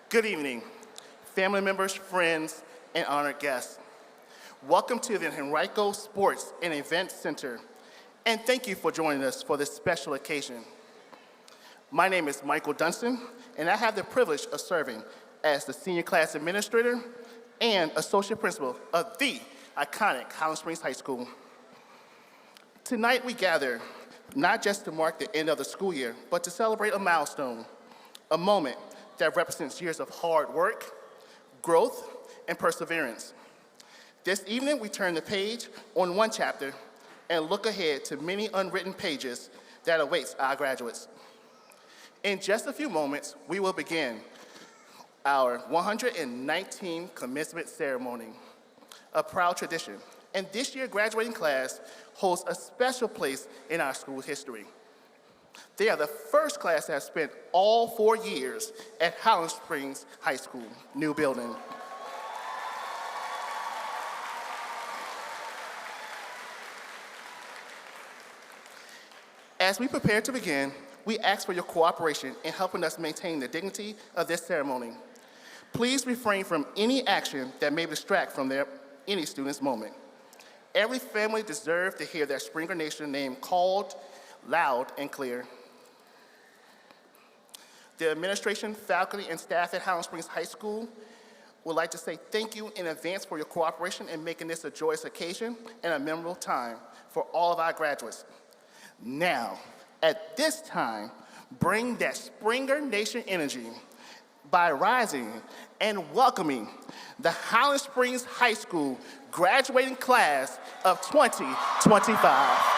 Good evening, family members, friends, and honored guests. Welcome to the Henrico Sports and Event Center, and thank you for joining us for this special occasion. My name is Michael Dunston, and I have the privilege of serving as the Senior Class Administrator and Associate Principal of the iconic Highland Springs High School. Tonight we gather not just to mark the end of the school year, but to celebrate a milestone, a moment that represents years of hard work, growth, and perseverance. This evening, we turn the page on one chapter and look ahead to many unwritten pages that awaits our graduates. In just a few moments, we will begin our 119th commencement ceremony, a proud tradition. And this year's graduating class holds a special place in our school history. They are the first class that have spent all 4 years at Highland Springs High School, new building. As we prepare to begin, we ask for your cooperation in helping us maintain the dignity of this ceremony. Please refrain from any action that may distract from any student's moment. Every family deserves to hear their Springer Nation name called loud and clear. The administration, faculty, and staff at Highland Springs High School would like to say thank you in advance for your cooperation in making this a joyous occasion and a memorable time for all of our graduates. Now, at this time, bring that Springer Nation energy by rising and welcoming the Highland Springs High School graduating class of 2025.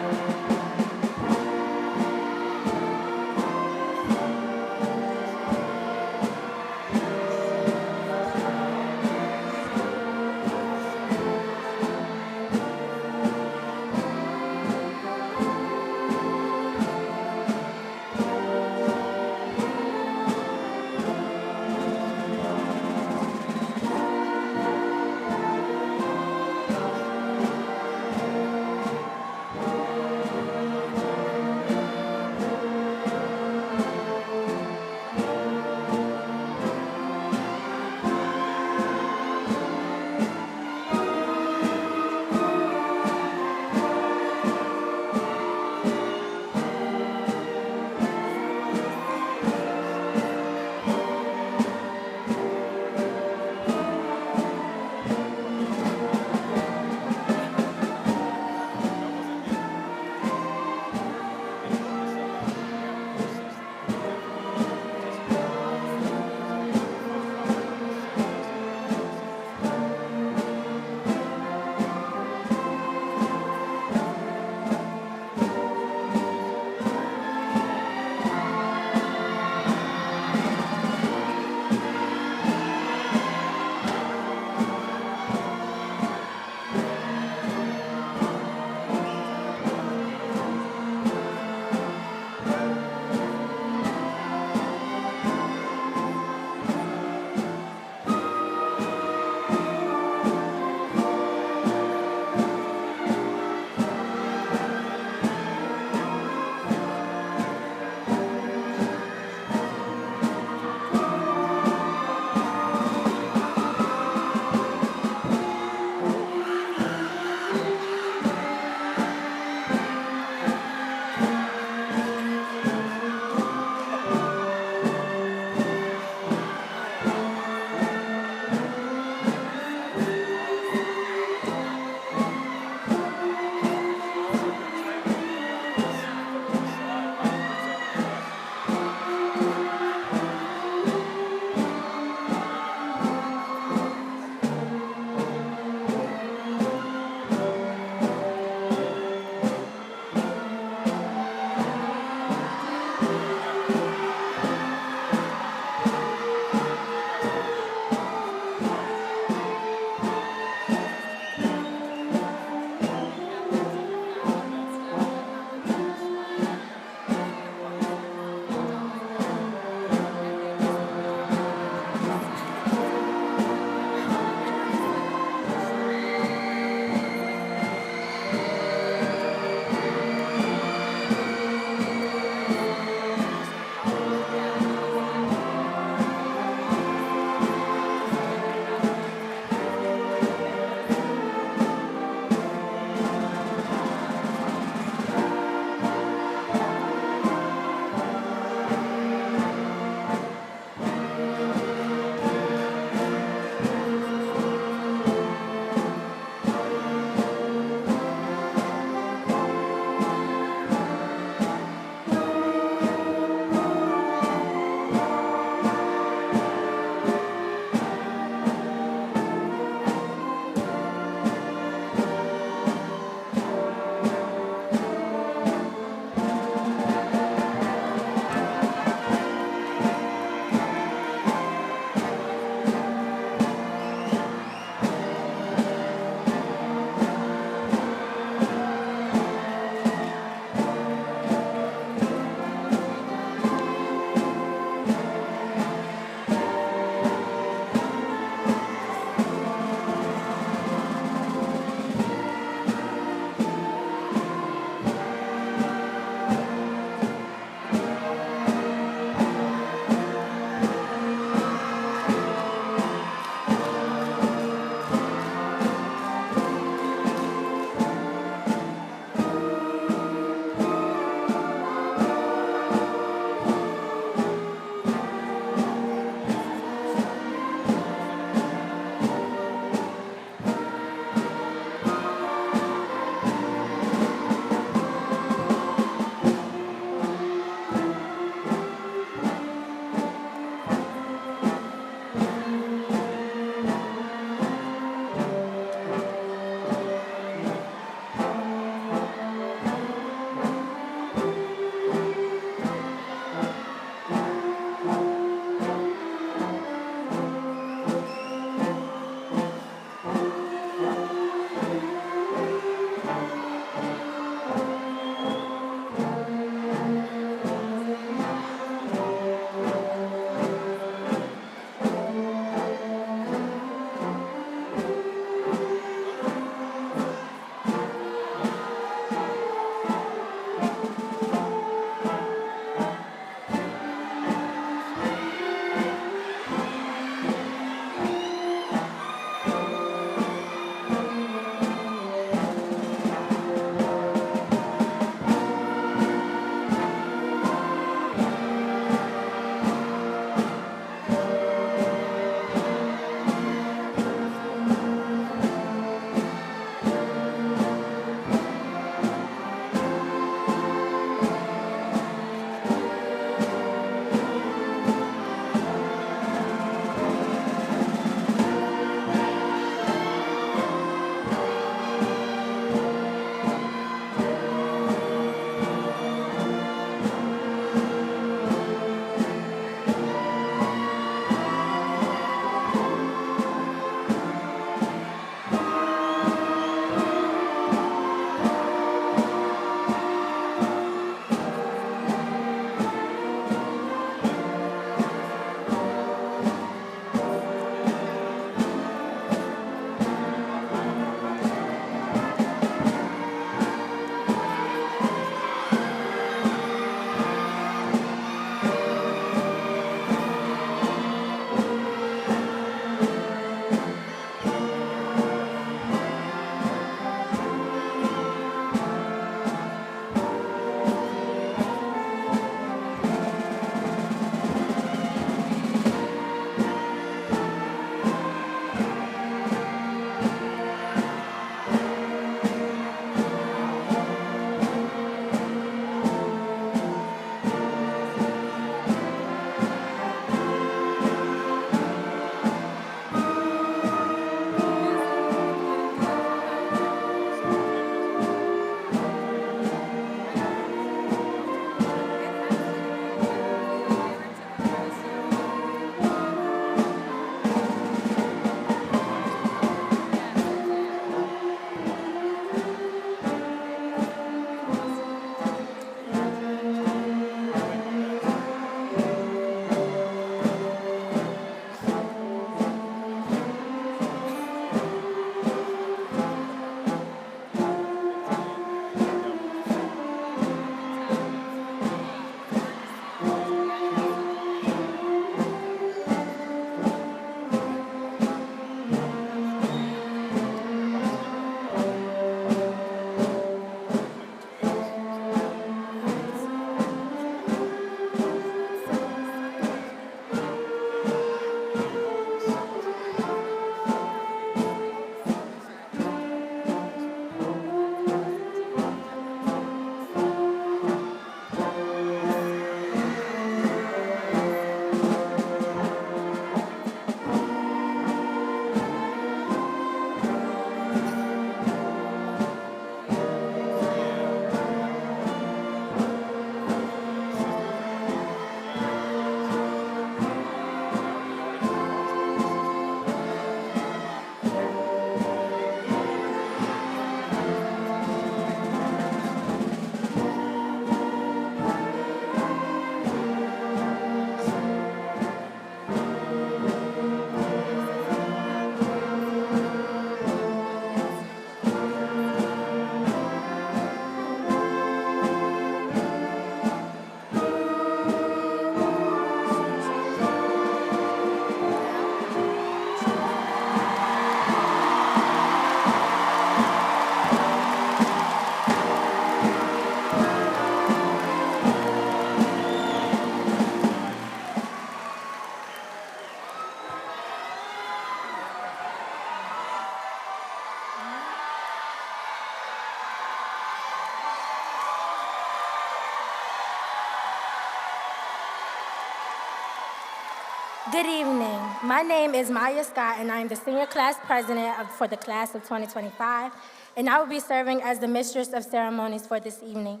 Good evening. My name is Maya Scott, and I am the senior class president for the class of 2025, and I will be serving as the mistress of ceremonies for this evening.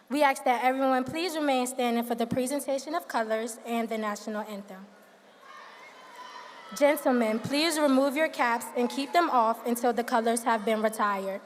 We ask that everyone please remain standing for the presentation of colors and the national anthem. Gentlemen, please remove your caps and keep them off until the colors have been retired.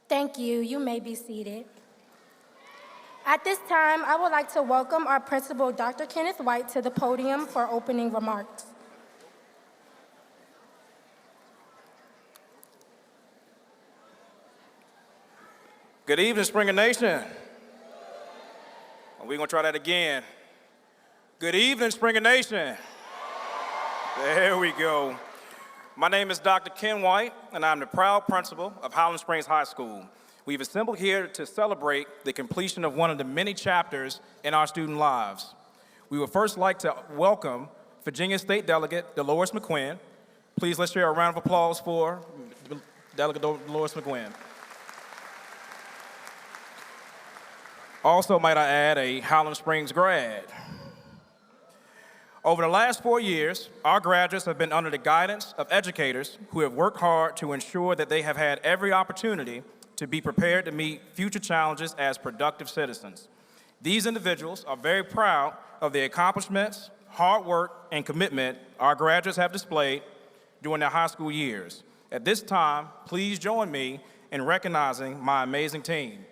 Thank you. You may be seated. At this time, I would like to welcome our principal, Dr. Kenneth White, to the podium for opening remarks. Good evening, Springer Nation. We're gonna try that again. Good evening, Springer Nation. There we go. My name is Dr. Ken White, and I'm the proud principal of Highland Springs High School. We've assembled here to celebrate the completion of one of the many chapters in our student lives. We would first like to welcome Virginia State Delegate Dolores McQuinn. Please let's share a round of applause for Delegate Dolores McQuinn. Also, might I add, a Highland Springs grad. Over the last 4 years, our graduates have been under the guidance of educators who have worked hard to ensure that they have had every opportunity to be prepared to meet future challenges as productive citizens. These individuals are very proud of the accomplishments, hard work, and commitment our graduates have displayed during their high school years. At this time, please join me in recognizing my amazing team.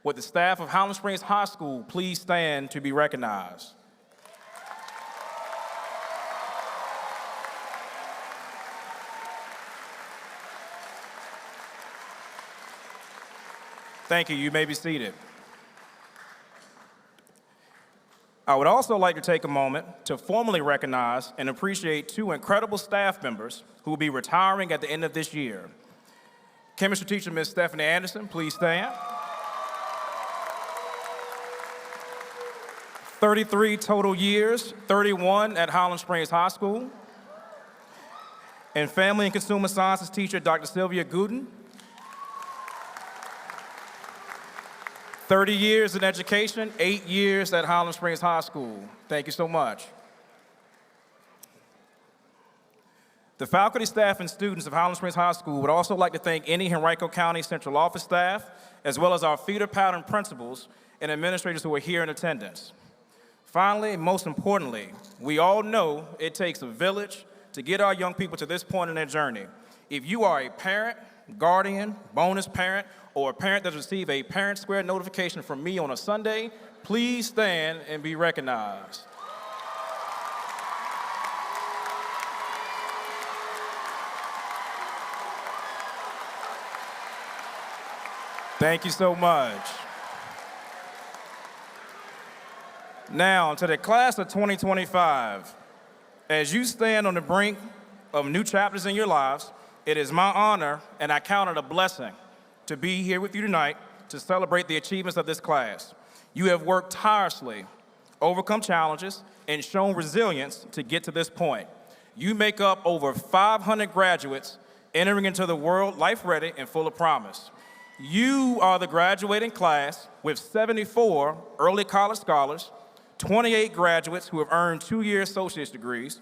Would the staff of Highland Springs High School please stand to be recognized? Thank you. You may be seated. I would also like to take a moment to formally recognize and appreciate two incredible staff members who will be retiring at the end of this year. Chemistry teacher, Ms. Stephanie Anderson, please stand. 33 total years, 31 at Highland Springs High School. And family and consumer sciences teacher, Dr. Sylvia Gooden. 30 years in education, 8 years at Highland Springs High School. Thank you so much. The faculty, staff, and students of Highland Springs High School would also like to thank any Henrico County Central Office staff, as well as our feeder pattern principals and administrators who are here in attendance. Finally, and most importantly, we all know it takes a village to get our young people to this point in their journey. If you are a parent, guardian, bonus parent, or a parent that received a Parent Square notification from me on a Sunday, please stand and be recognized. Thank you so much. Now, to the class of 2025, as you stand on the brink of new chapters in your lives, it is my honor, and I count it a blessing, to be here with you tonight to celebrate the achievements of this class. You have worked tirelessly, overcome challenges, and shown resilience to get to this point. You make up over 500 graduates entering into the world life-ready and full of promise. You are the graduating class with 74 early college scholars, 28 graduates who have earned 2-year associate's degrees,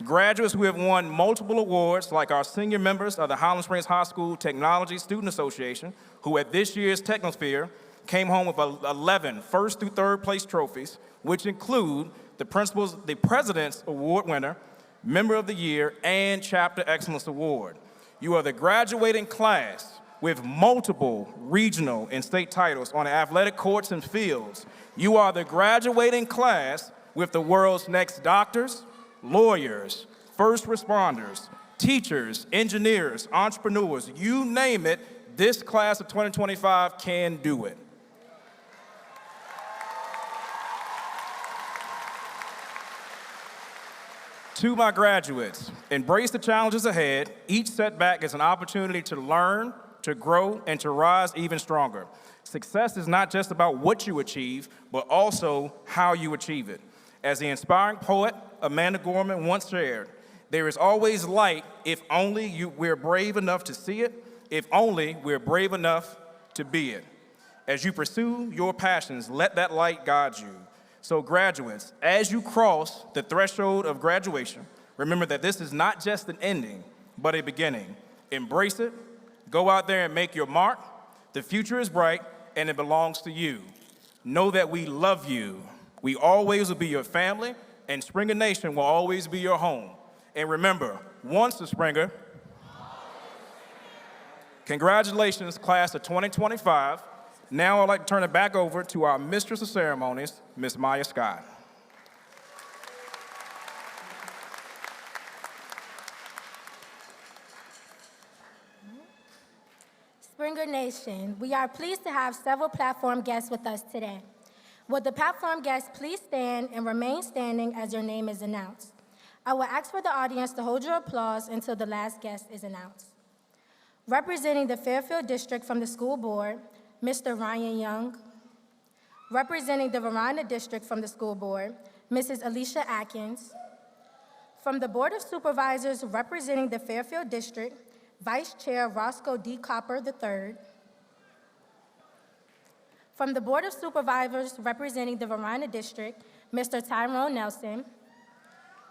graduates who have won multiple awards like our senior members of the Highland Springs High School Technology Student Association, who at this year's Technosphere came home with 11 first through third place trophies, which include the President's Award winner, Member of the Year, and Chapter Excellence Award. You are the graduating class with multiple regional and state titles on the athletic courts and fields. You are the graduating class with the world's next doctors, lawyers, first responders, teachers, engineers, entrepreneurs, you name it, this class of 2025 can do it. To my graduates, embrace the challenges ahead. Each setback is an opportunity to learn, to grow, and to rise even stronger. Success is not just about what you achieve, but also how you achieve it. As the inspiring poet Amanda Gorman once shared, there is always light if only we're brave enough to see it, if only we're brave enough to be it. As you pursue your passions, let that light guide you. So graduates, as you cross the threshold of graduation, remember that this is not just an ending, but a beginning. Embrace it, go out there and make your mark. The future is bright, and it belongs to you. Know that we love you. We always will be your family, and Springer Nation will always be your home. And remember, once a Springer, congratulations, class of 2025. Now I'd like to turn it back over to our Mistress of Ceremonies, Ms. Maya Scott. Springer Nation, we are pleased to have several platform guests with us today. Would the platform guests please stand and remain standing as your name is announced? I will ask for the audience to hold your applause until the last guest is announced. Representing the Fairfield District from the school board, Mr. Ryan Young. Representing the Verona District from the school board, Mrs. Alicia Atkins. From the Board of Supervisors representing the Fairfield District, Vice Chair Roscoe D. Copper III. From the Board of Supervisors representing the Verona District, Mr. Tyrone Nelson.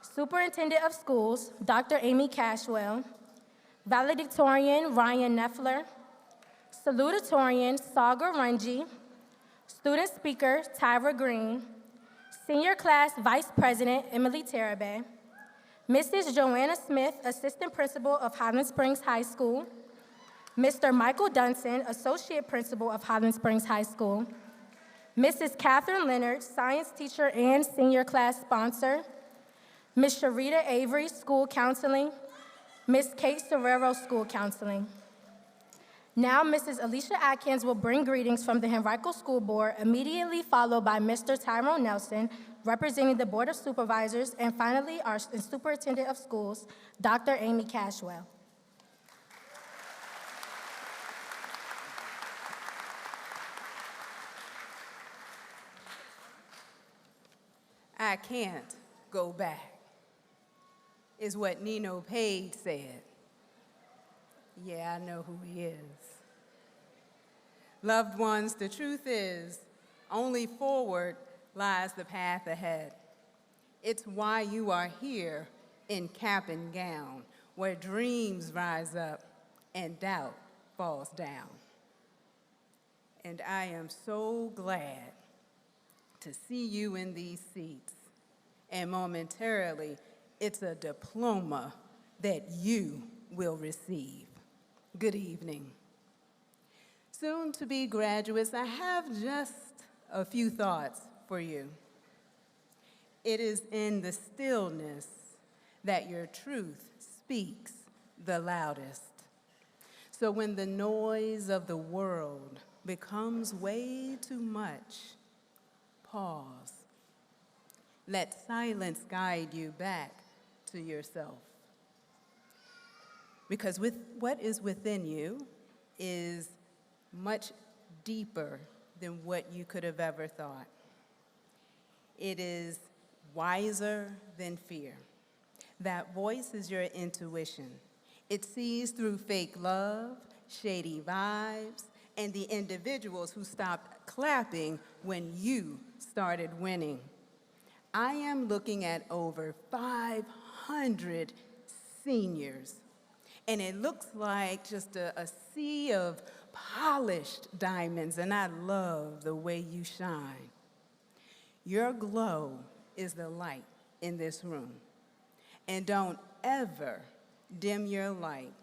Superintendent of Schools, Dr. Amy Cashwell. Valedictorian Ryan Neffler. Salutatorian Sagar Runji. Student Speaker Tyra Green. Senior Class Vice President Emily Tarabe. Mrs. Joanna Smith, Assistant Principal of Highland Springs High School. Mr. Michael Dunson, Associate Principal of Highland Springs High School. Mrs. Catherine Leonard, Science Teacher and Senior Class Sponsor. Ms. Sharita Avery, School Counseling. Ms. Kate Serrero, School Counseling. Now, Mrs. Alicia Atkins will bring greetings from the Henrico School Board, immediately followed by Mr. Tyrone Nelson, representing the Board of Supervisors, and finally, our Superintendent of Schools, Dr. Amy Cashwell. I can't go back, is what Nino Page said. Yeah, I know who he is. Loved ones, the truth is, only forward lies the path ahead. It's why you are here in cap and gown, where dreams rise up and doubt falls down. And I am so glad to see you in these seats. And momentarily, it's a diploma that you will receive. Good evening. Soon to be graduates, I have just a few thoughts for you. It is in the stillness that your truth speaks the loudest. So when the noise of the world becomes way too much, pause. Let silence guide you back to yourself. Because what is within you is much deeper than what you could have ever thought. It is wiser than fear. That voice is your intuition. It sees through fake love, shady vibes, and the individuals who stopped clapping when you started winning. I am looking at over 500 seniors, and it looks like just a sea of polished diamonds, and I love the way you shine. Your glow is the light in this room, and don't ever dim your light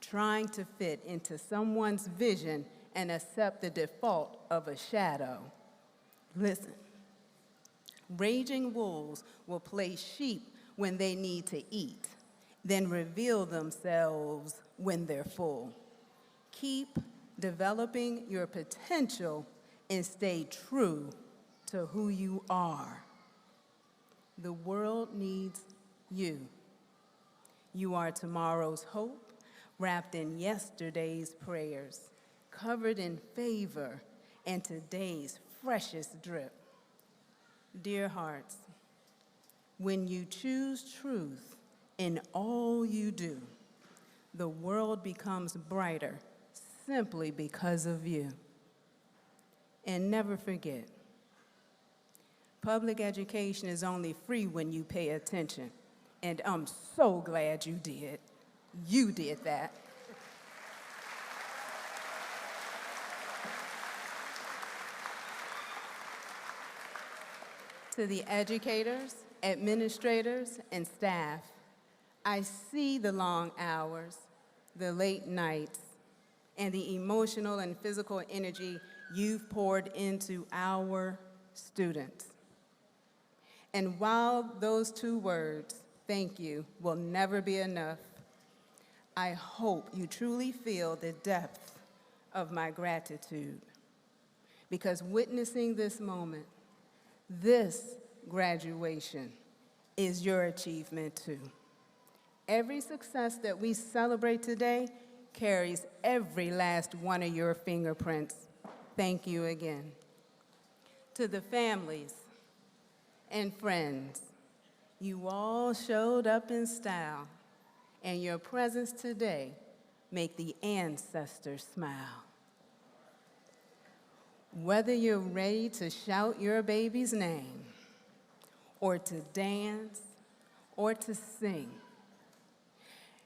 trying to fit into someone's vision and accept the default of a shadow. Listen. Raging wolves will play sheep when they need to eat, then reveal themselves when they're full. Keep developing your potential and stay true to who you are. The world needs you. You are tomorrow's hope, wrapped in yesterday's prayers, covered in favor and today's freshest drip. Dear hearts, when you choose truth in all you do, the world becomes brighter simply because of you. And never forget, public education is only free when you pay attention. And I'm so glad you did. You did that. To the educators, administrators, and staff, I see the long hours, the late nights, and the emotional and physical energy you've poured into our students. And while those two words, thank you, will never be enough, I hope you truly feel the depth of my gratitude. Because witnessing this moment, this graduation, is your achievement too. Every success that we celebrate today carries every last one of your fingerprints. Thank you again. To the families and friends, you all showed up in style, and your presence today make the ancestors smile. Whether you're ready to shout your baby's name, or to dance, or to sing.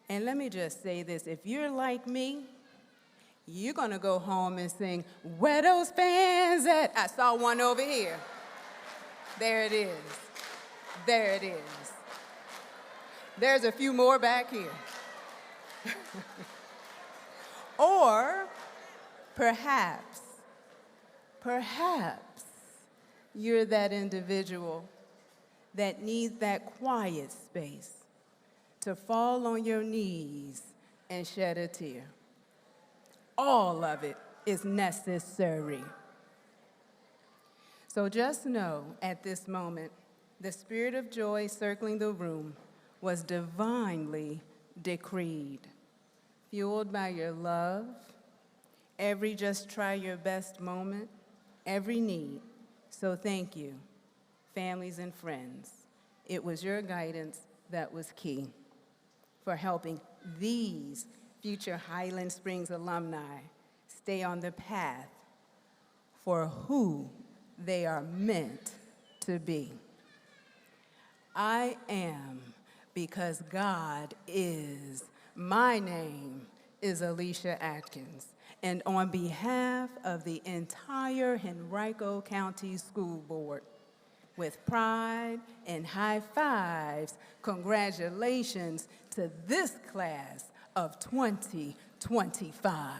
And let me just say this, if you're like me, you're gonna go home and sing, "Where those fans at?" I saw one over here. There it is. There it is. There's a few more back here. Or perhaps you're that individual that needs that quiet space to fall on your knees and shed a tear. All of it is necessary. So just know at this moment, the spirit of joy circling the room was divinely decreed, fueled by your love, every just try your best moment, every need. So thank you, families and friends. It was your guidance that was key for helping these future Highland Springs alumni stay on the path for who they are meant to be. I am because God is. My name is Alicia Atkins, and on behalf of the entire Henrico County School Board, with pride and high fives, congratulations to this class of 2025.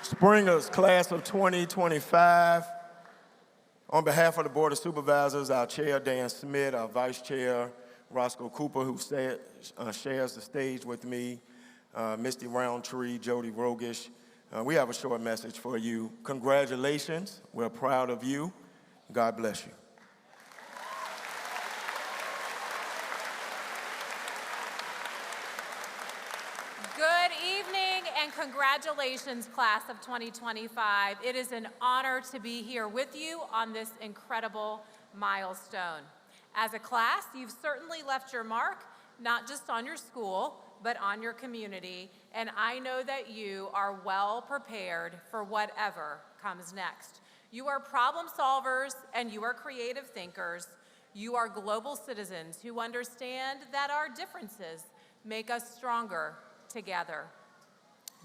Springers, class of 2025. On behalf of the Board of Supervisors, our Chair, Dan Smith, our Vice Chair, Roscoe Cooper, who shares the stage with me, Misty Roundtree, Jody Rogish, we have a short message for you. Congratulations. We're proud of you. God bless you. Good evening and congratulations, class of 2025. It is an honor to be here with you on this incredible milestone. As a class, you've certainly left your mark, not just on your school, but on your community, and I know that you are well prepared for whatever comes next. You are problem solvers and you are creative thinkers. You are global citizens who understand that our differences make us stronger together.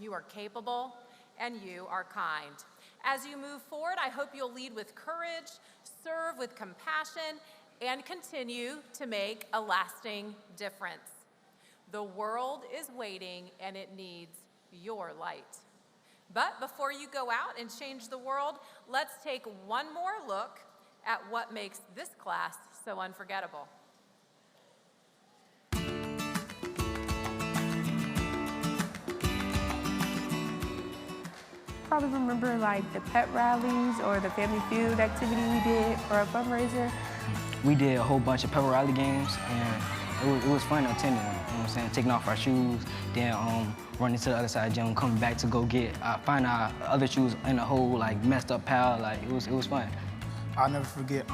You are capable and you are kind. As you move forward, I hope you'll lead with courage, serve with compassion, and continue to make a lasting difference. The world is waiting and it needs your light. But before you go out and change the world, let's take one more look at what makes this class so unforgettable. Probably remember like the pep rallies or the family field activity we did for a fundraiser. We did a whole bunch of pep rally games, and it was fun attending them, you know what I'm saying? Taking off our shoes, then running to the other side of the gym, coming back to go find our other shoes in a whole like messed up pile. Like it was fun. I'll never forget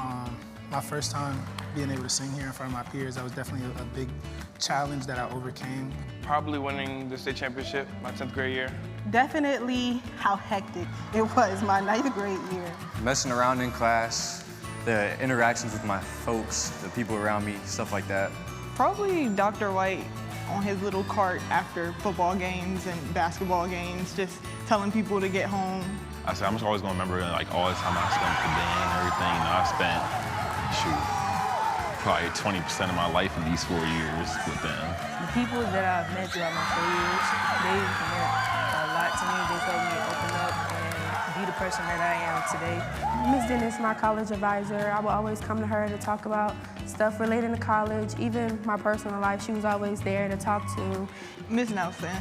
my first time being able to sing here in front of my peers. That was definitely a big challenge that I overcame. Probably winning the state championship my 10th grade year. Definitely how hectic it was my 9th grade year. Messing around in class, the interactions with my folks, the people around me, stuff like that. Probably Dr. White on his little cart after football games and basketball games, just telling people to get home. I'm just always gonna remember like all the time I spent with the band and everything. You know, I spent, probably 20% of my life in these 4 years with them. The people that I've met throughout my 4 years, they meant a lot to me. They helped me open up and be the person that I am today. Ms. Dennis, my college advisor, I would always come to her to talk about stuff related to college, even my personal life. She was always there to talk to. Ms. Nelson,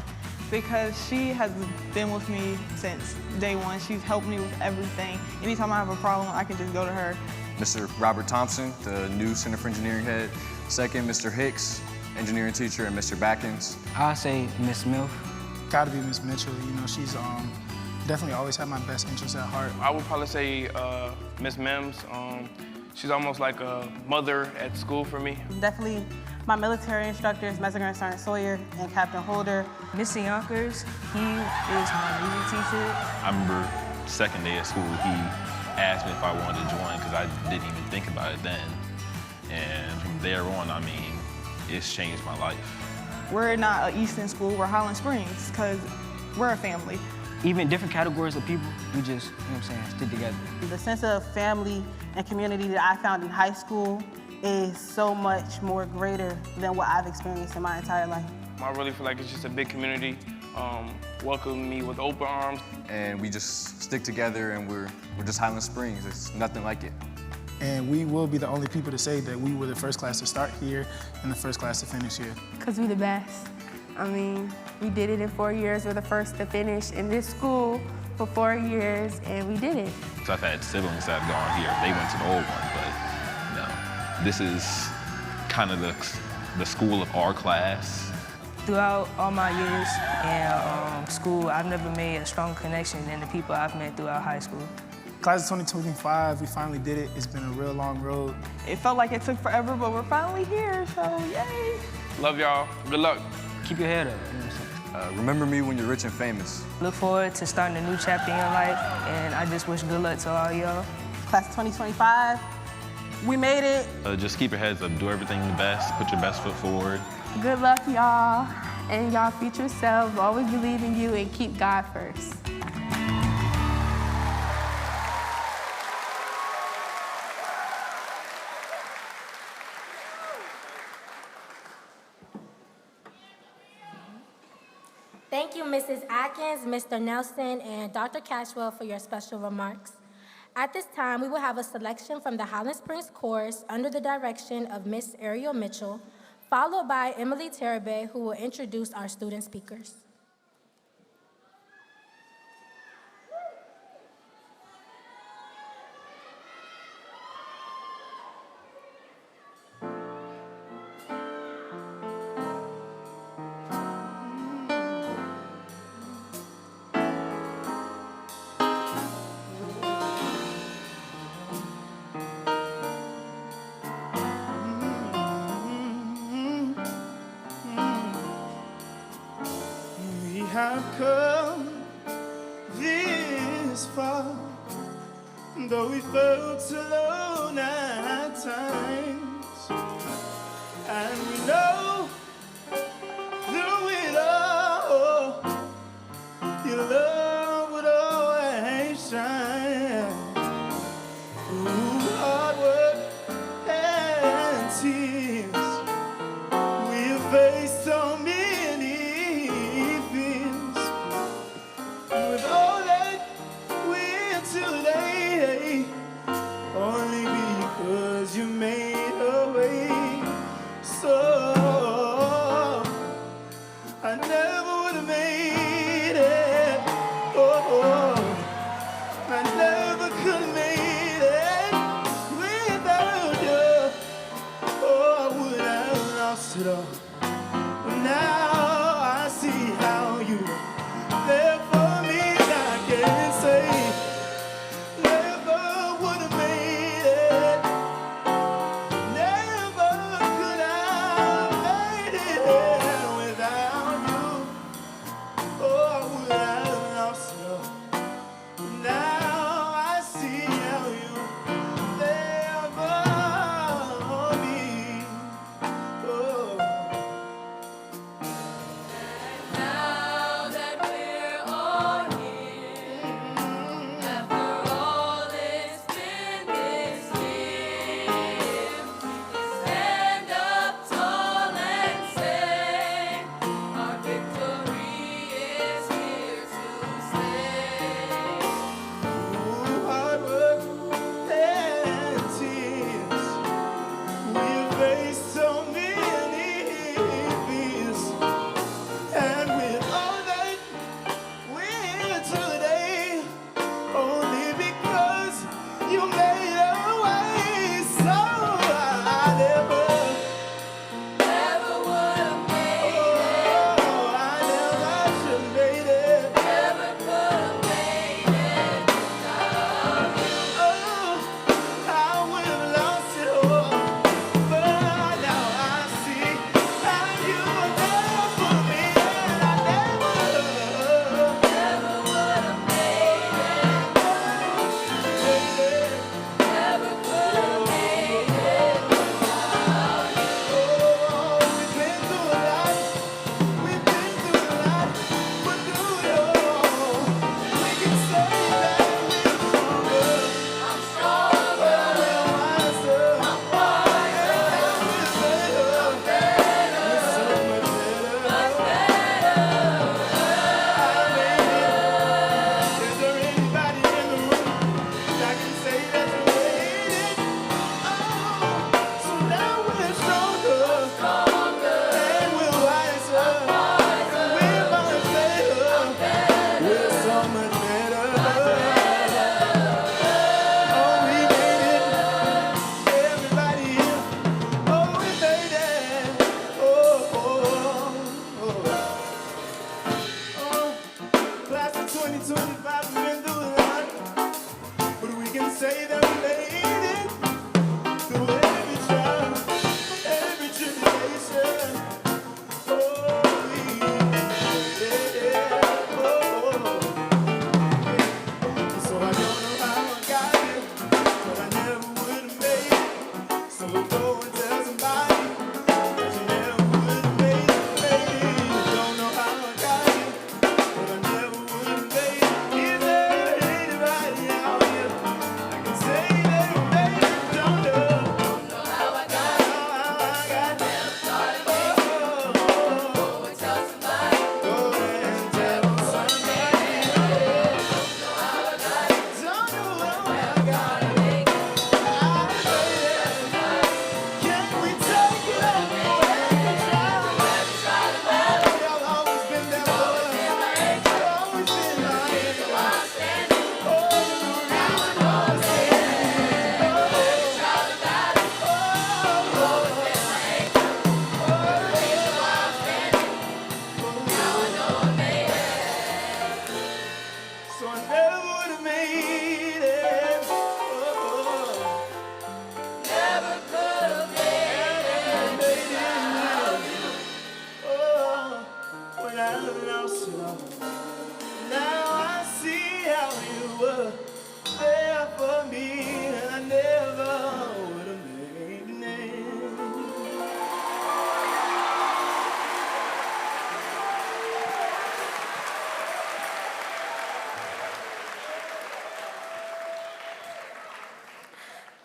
because she has been with me since day one. She's helped me with everything. Anytime I have a problem, I can just go to her. Mr. Robert Thompson, the new Center for Engineering head. Second, Mr. Hicks, engineering teacher, and Mr. Backins. I'll say Miss Smith. Gotta be Miss Mitchell. You know, she's definitely always had my best interests at heart. I would probably say Miss Mims. She's almost like a mother at school for me. Definitely my military instructors, Messenger Sergeant Sawyer and Captain Holder. Mr. Yonkers, he is my music teacher. I remember second day of school, he asked me if I wanted to join because I didn't even think about it then. And from there on, I mean, it's changed my life. We're not an Easton school, we're Highland Springs, because we're a family. Even different categories of people, we just, you know what I'm saying, stick together. The sense of family and community that I found in high school is so much more greater than what I've experienced in my entire life. I really feel like it's just a big community, welcoming me with open arms. And we just stick together and we're just Highland Springs. It's nothing like it. And we will be the only people to say that we were the first class to start here and the first class to finish here. Because we're the best. I mean, we did it in 4 years. We're the first to finish in this school for 4 years, and we did it. So I've had siblings that have gone here. They went to the old one, but no. This is kind of the school of our class. Throughout all my years in school, I've never made a strong connection than the people I've met throughout high school. Class of 2025, we finally did it. It's been a real long road. It felt like it took forever, but we're finally here, so yay. Love y'all. Good luck. Keep your head up. You know what I'm saying? Remember me when you're rich and famous. Look forward to starting a new chapter in your life, and I just wish good luck to all y'all. Class of 2025, we made it. Just keep your heads up. Do everything the best. Put your best foot forward. Good luck, y'all, and y'all future selves. Always believe in you and keep God first. Thank you, Mrs. Atkins, Mr. Nelson, and Dr. Cashwell for your special remarks. At this time, we will have a selection from the Highland Springs Chorus under the direction of Miss Ariel Mitchell, followed by Emily Terabay, who will introduce our student speakers. Have come this far, though we felt alone at times, and we know through it all, your love would always shine. Through hard work and tears, we've faced so many. With all that we're today, only because you made a way. So I never would have made it. Oh, I never could have made it without you. Oh, I would have lost it all. But now I see how you there for me. I can say never would have made it. Never could have made it without you. Oh, I would have lost it all. Now I see how you there for me. Oh. Now that we're all here, after all it's been this year, stand up tall and say, our victory is here to stay. Through hard work and tears, we've faced so many fears, and with all that we're today, only because you made a way. So I never would have made it. I never should have made it. Never could have made it without you. Oh, I would have lost it all, but now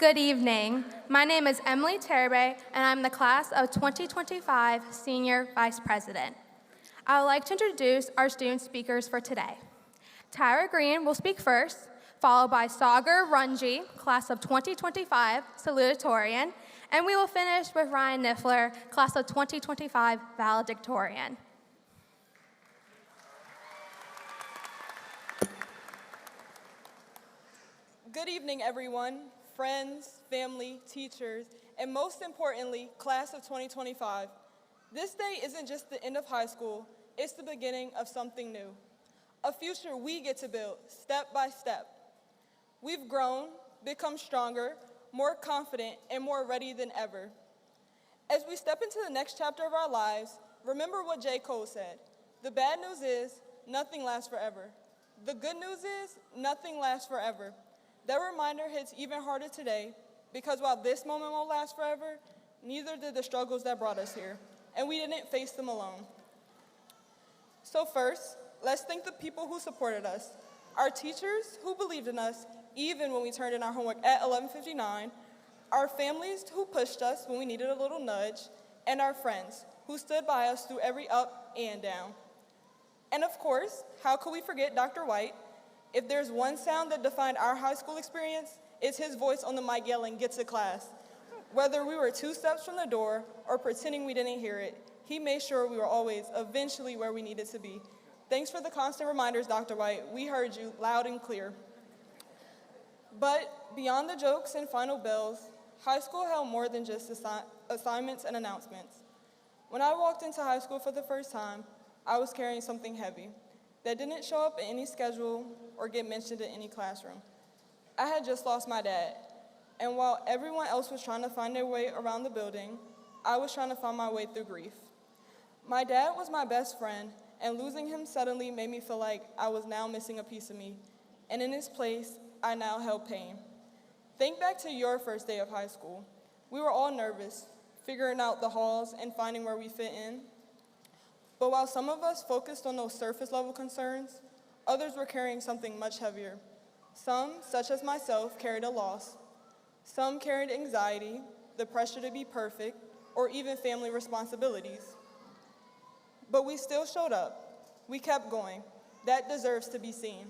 Good evening. My name is Emily Terabay, and I'm the class of 2025 Senior Vice President. I would like to introduce our student speakers for today. Tyra Green will speak first, followed by Sagar Runji, class of 2025 salutatorian, and we will finish with Ryan Niffler, class of 2025 valedictorian. Good evening, everyone, friends, family, teachers, and most importantly, class of 2025. This day isn't just the end of high school, it's the beginning of something new. A future we get to build step by step. We've grown, become stronger, more confident, and more ready than ever. As we step into the next chapter of our lives, remember what J. Cole said. The bad news is, nothing lasts forever. The good news is, nothing lasts forever. That reminder hits even harder today because while this moment won't last forever, neither did the struggles that brought us here, and we didn't face them alone. So first, let's thank the people who supported us, our teachers who believed in us even when we turned in our homework at 11:59, our families who pushed us when we needed a little nudge, and our friends who stood by us through every up and down. And of course, how could we forget Dr. White? If there's one sound that defined our high school experience, it's his voice on the mic yelling, "Get to class." Whether we were 2 steps from the door or pretending we didn't hear it, he made sure we were always eventually where we needed to be. Thanks for the constant reminders, Dr. White. We heard you loud and clear. But beyond the jokes and final bells, high school held more than just assignments and announcements. When I walked into high school for the first time, I was carrying something heavy that didn't show up in any schedule or get mentioned in any classroom. I had just lost my dad, and while everyone else was trying to find their way around the building, I was trying to find my way through grief. My dad was my best friend, and losing him suddenly made me feel like I was now missing a piece of me, and in his place, I now held pain. Think back to your first day of high school. We were all nervous, figuring out the halls and finding where we fit in. But while some of us focused on those surface level concerns, others were carrying something much heavier. Some, such as myself, carried a loss. Some carried anxiety, the pressure to be perfect, or even family responsibilities. But we still showed up. We kept going. That deserves to be seen.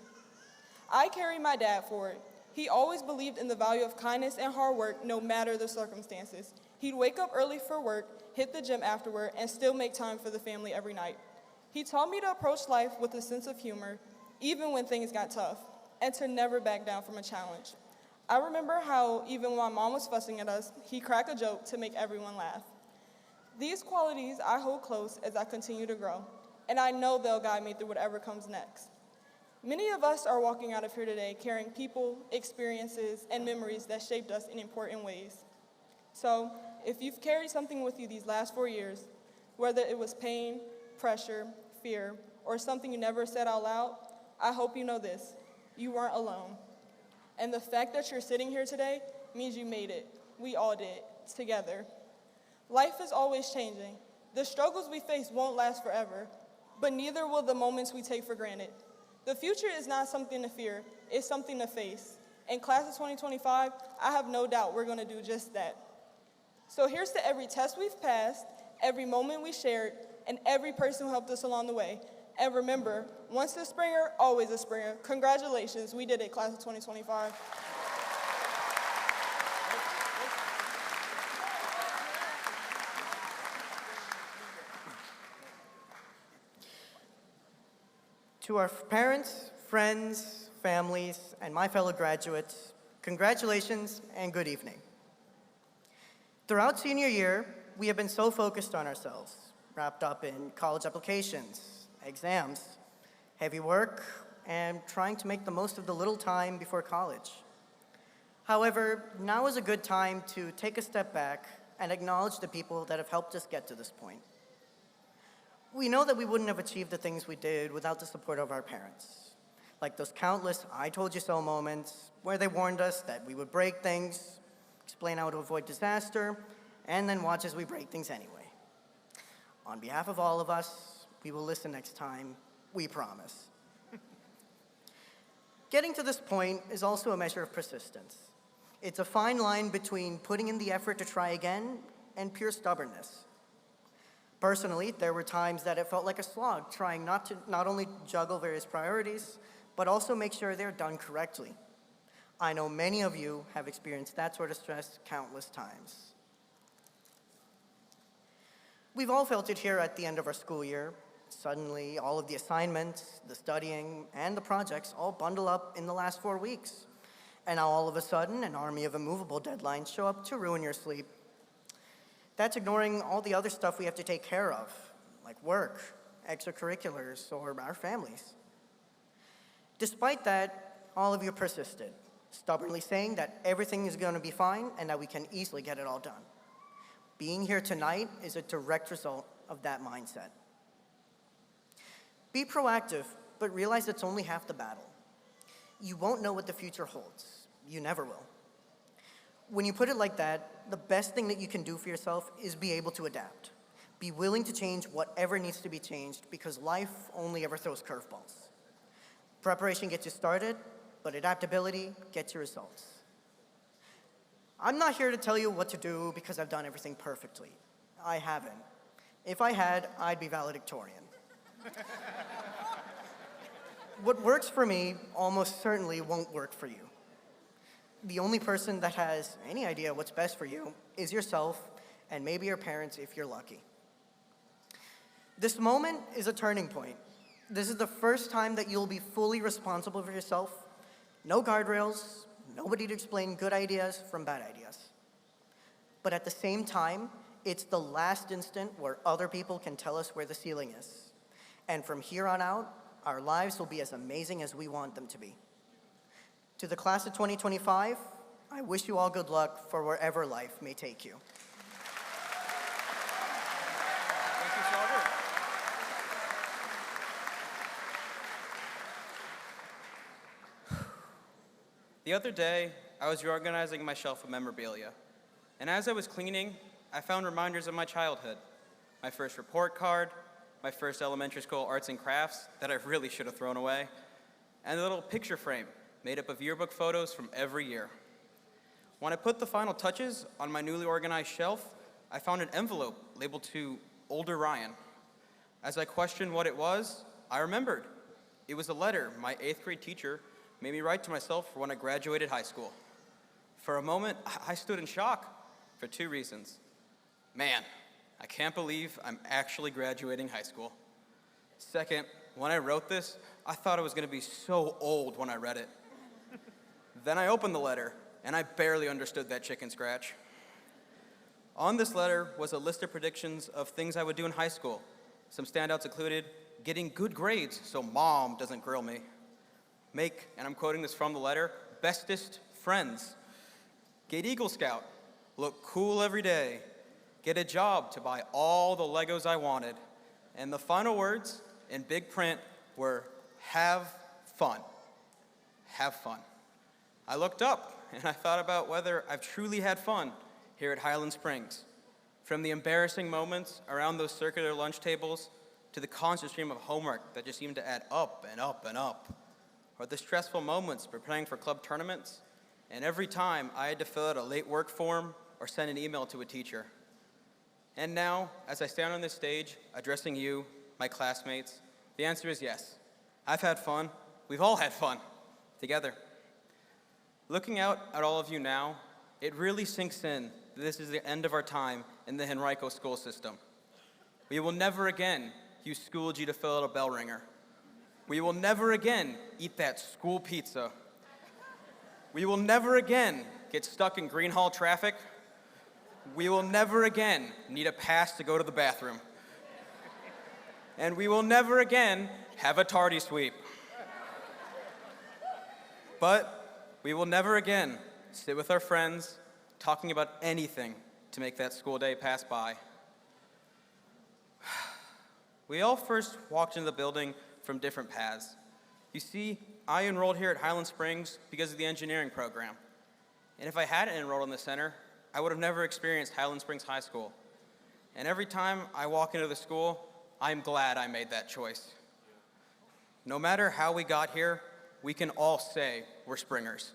I carry my dad forward. He always believed in the value of kindness and hard work no matter the circumstances. He'd wake up early for work, hit the gym afterward, and still make time for the family every night. He taught me to approach life with a sense of humor, even when things got tough, and to never back down from a challenge. I remember how, even when my mom was fussing at us, he'd crack a joke to make everyone laugh. These qualities I hold close as I continue to grow, and I know they'll guide me through whatever comes next. Many of us are walking out of here today carrying people, experiences, and memories that shaped us in important ways. So, if you've carried something with you these last 4 years, whether it was pain, pressure, fear, or something you never said out loud, I hope you know this: you weren't alone. And the fact that you're sitting here today means you made it. We all did, together. Life is always changing. The struggles we face won't last forever, but neither will the moments we take for granted. The future is not something to fear, it's something to face. In class of 2025, I have no doubt we're gonna do just that. So here's to every test we've passed, every moment we shared, and every person who helped us along the way. And remember, once a Springer, always a Springer. Congratulations, we did it, class of 2025. To our parents, friends, families, and my fellow graduates, congratulations and good evening. Throughout senior year, we have been so focused on ourselves, wrapped up in college applications, exams, heavy work, and trying to make the most of the little time before college. However, now is a good time to take a step back and acknowledge the people that have helped us get to this point. We know that we wouldn't have achieved the things we did without the support of our parents, like those countless "I told you so" moments where they warned us that we would break things, explain how to avoid disaster, and then watch as we break things anyway. On behalf of all of us, we will listen next time, we promise. Getting to this point is also a measure of persistence. It's a fine line between putting in the effort to try again and pure stubbornness. Personally, there were times that it felt like a slog, trying not only juggle various priorities, but also make sure they're done correctly. I know many of you have experienced that sort of stress countless times. We've all felt it here at the end of our school year. Suddenly, all of the assignments, the studying, and the projects all bundle up in the last 4 weeks. And now all of a sudden, an army of immovable deadlines show up to ruin your sleep. That's ignoring all the other stuff we have to take care of, like work, extracurriculars, or our families. Despite that, all of you persisted, stubbornly saying that everything is going to be fine and that we can easily get it all done. Being here tonight is a direct result of that mindset. Be proactive, but realize it's only half the battle. You won't know what the future holds. You never will. When you put it like that, the best thing that you can do for yourself is be able to adapt. Be willing to change whatever needs to be changed because life only ever throws curveballs. Preparation gets you started, but adaptability gets you results. I'm not here to tell you what to do because I've done everything perfectly. I haven't. If I had, I'd be valedictorian. What works for me almost certainly won't work for you. The only person that has any idea what's best for you is yourself and maybe your parents if you're lucky. This moment is a turning point. This is the first time that you'll be fully responsible for yourself. No guardrails, nobody to explain good ideas from bad ideas. But at the same time, it's the last instant where other people can tell us where the ceiling is. And from here on out, our lives will be as amazing as we want them to be. To the class of 2025, I wish you all good luck for wherever life may take you. The other day, I was reorganizing my shelf of memorabilia, and as I was cleaning, I found reminders of my childhood. My first report card, my first elementary school arts and crafts that I really should have thrown away, and a little picture frame made up of yearbook photos from every year. When I put the final touches on my newly organized shelf, I found an envelope labeled to Older Ryan. As I questioned what it was, I remembered. It was a letter my 8th grade teacher made me write to myself for when I graduated high school. For a moment, I stood in shock for 2 reasons. Man, I can't believe I'm actually graduating high school. Second, when I wrote this, I thought I was going to be so old when I read it. Then I opened the letter, and I barely understood that chicken scratch. On this letter was a list of predictions of things I would do in high school. Some standouts included getting good grades so mom doesn't grill me. Make, and I'm quoting this from the letter, bestest friends. Get Eagle Scout. Look cool every day. Get a job to buy all the Legos I wanted. And the final words in big print were, have fun. Have fun. I looked up and I thought about whether I've truly had fun here at Highland Springs. From the embarrassing moments around those circular lunch tables to the constant stream of homework that just seemed to add up and up and up, or the stressful moments preparing for club tournaments, and every time I had to fill out a late work form or send an email to a teacher. And now, as I stand on this stage addressing you, my classmates, the answer is yes. I've had fun. We've all had fun together. Looking out at all of you now, it really sinks in that this is the end of our time in the Henrico school system. We will never again use Schoology to fill out a bell ringer. We will never again eat that school pizza. We will never again get stuck in Green Hall traffic. We will never again need a pass to go to the bathroom. And we will never again have a tardy sweep. But we will never again sit with our friends talking about anything to make that school day pass by. We all first walked into the building from different paths. You see, I enrolled here at Highland Springs because of the engineering program. And if I hadn't enrolled in the center, I would have never experienced Highland Springs High School. And every time I walk into the school, I'm glad I made that choice. No matter how we got here, we can all say we're Springers.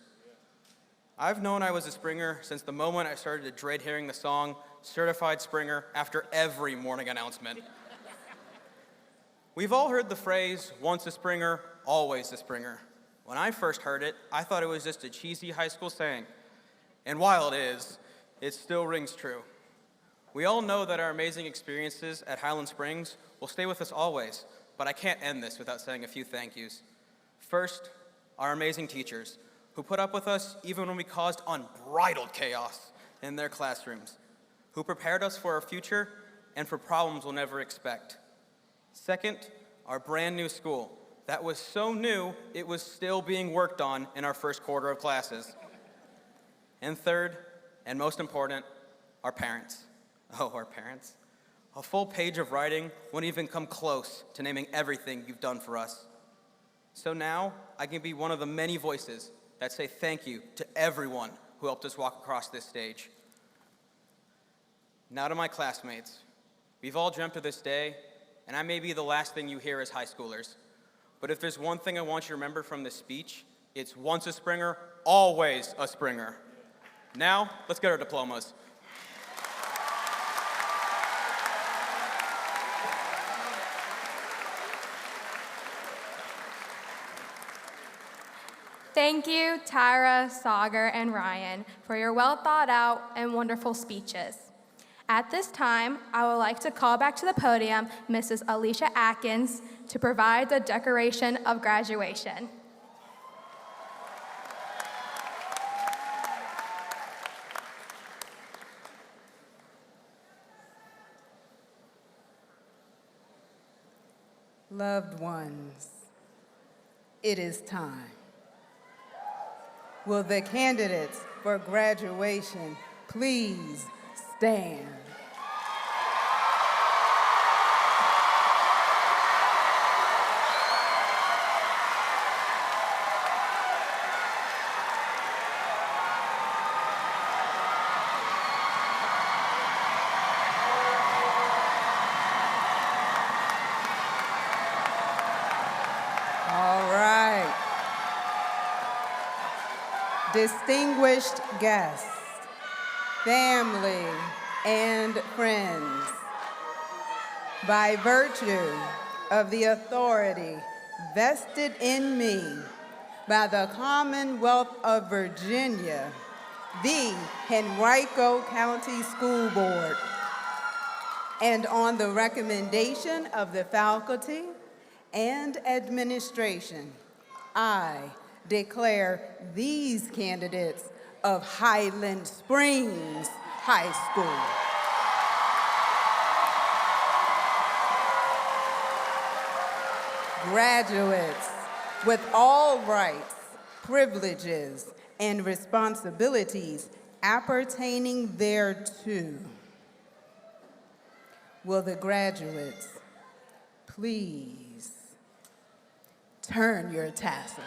I've known I was a Springer since the moment I started to dread hearing the song Certified Springer after every morning announcement. We've all heard the phrase, once a Springer, always a Springer. When I first heard it, I thought it was just a cheesy high school saying. And while it is, it still rings true. We all know that our amazing experiences at Highland Springs will stay with us always, but I can't end this without saying a few thank yous. First, our amazing teachers, who put up with us even when we caused unbridled chaos in their classrooms, who prepared us for our future and for problems we'll never expect. Second, our brand new school that was so new it was still being worked on in our first quarter of classes. And third, and most important, our parents. Oh, our parents. A full page of writing wouldn't even come close to naming everything you've done for us. So now I can be one of the many voices that say thank you to everyone who helped us walk across this stage. Now to my classmates. We've all dreamt of this day, and I may be the last thing you hear as high schoolers. But if there's one thing I want you to remember from this speech, it's once a Springer, always a Springer. Now, let's get our diplomas. Thank you, Tyra, Sagar, and Ryan, for your well thought out and wonderful speeches. At this time, I would like to call back to the podium Mrs. Alicia Atkins to provide the Declaration of Graduation. Loved ones, it is time. Will the candidates for graduation please stand? All right. Distinguished guests, family, and friends, by virtue of the authority vested in me by the Commonwealth of Virginia, the Henrico County School Board, and on the recommendation of the faculty and administration, I declare these candidates of Highland Springs High School graduates with all rights, privileges, and responsibilities appertaining thereto. Will the graduates please turn your tassels?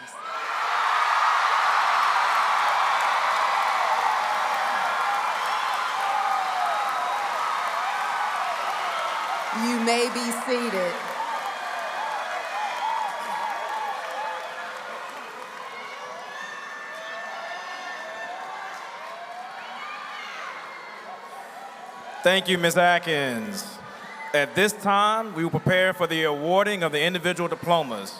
You may be seated. Thank you, Ms. Atkins. At this time, we will prepare for the awarding of the individual diplomas.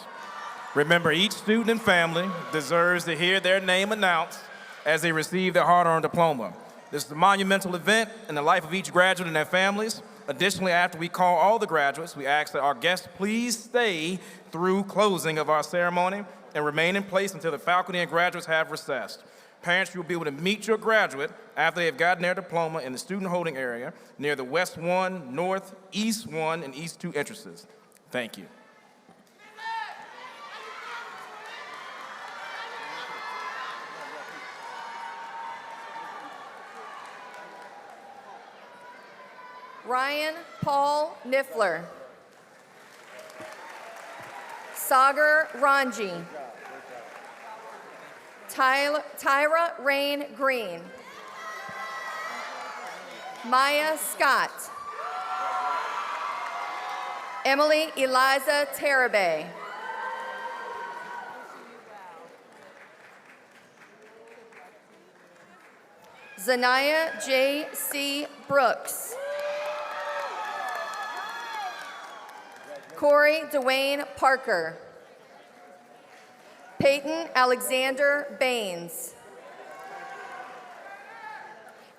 Remember, each student and family deserves to hear their name announced as they receive their hard-earned diploma. This is a monumental event in the life of each graduate and their families. Additionally, after we call all the graduates, we ask that our guests please stay through closing of our ceremony and remain in place until the faculty and graduates have recessed. Parents, you will be able to meet your graduate after they have gotten their diploma in the student holding area near the West 1, North, East 1, and East 2 entrances. Thank you. Ryan Paul Niffler. Sagar Ranji. Tyra Rain Green. Maya Scott. Emily Eliza Terabay. Zanaya J.C. Brooks. Corey Dwayne Parker. Peyton Alexander Baines.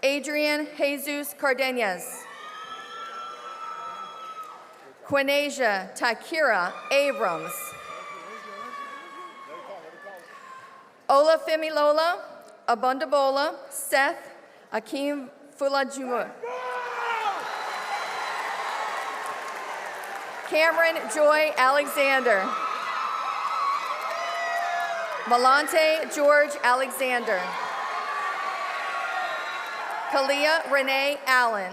Adrian Jesus Cardenas. Quinasia Takira Abrams. Olafemilola Abundabola Seth Akim Fulajumur. Cameron Joy Alexander. Malante George Alexander. Kalia Renee Allen.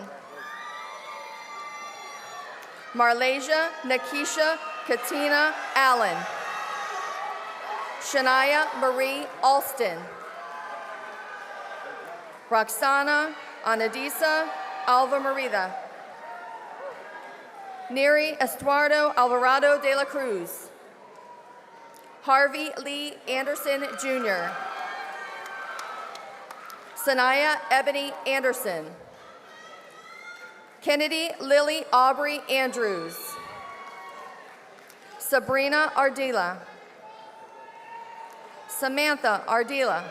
Marlasia Nakisha Katina Allen. Shania Marie Alston. Roxana Anadisa Alva Marida. Neri Estuardo Alvarado de la Cruz. Harvey Lee Anderson Jr. Sanaya Ebony Anderson. Kennedy Lily Aubrey Andrews. Sabrina Ardila. Samantha Ardila.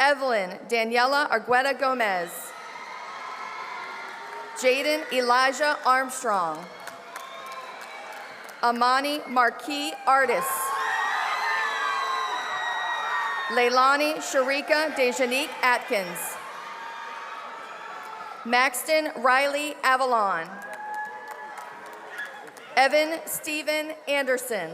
Evelyn Daniela Argueta Gomez. Jaden Elijah Armstrong. Amani Marquis Artis. Leilani Sharika Dejanique Atkins. Maxton Riley Avalon. Evan Stephen Anderson.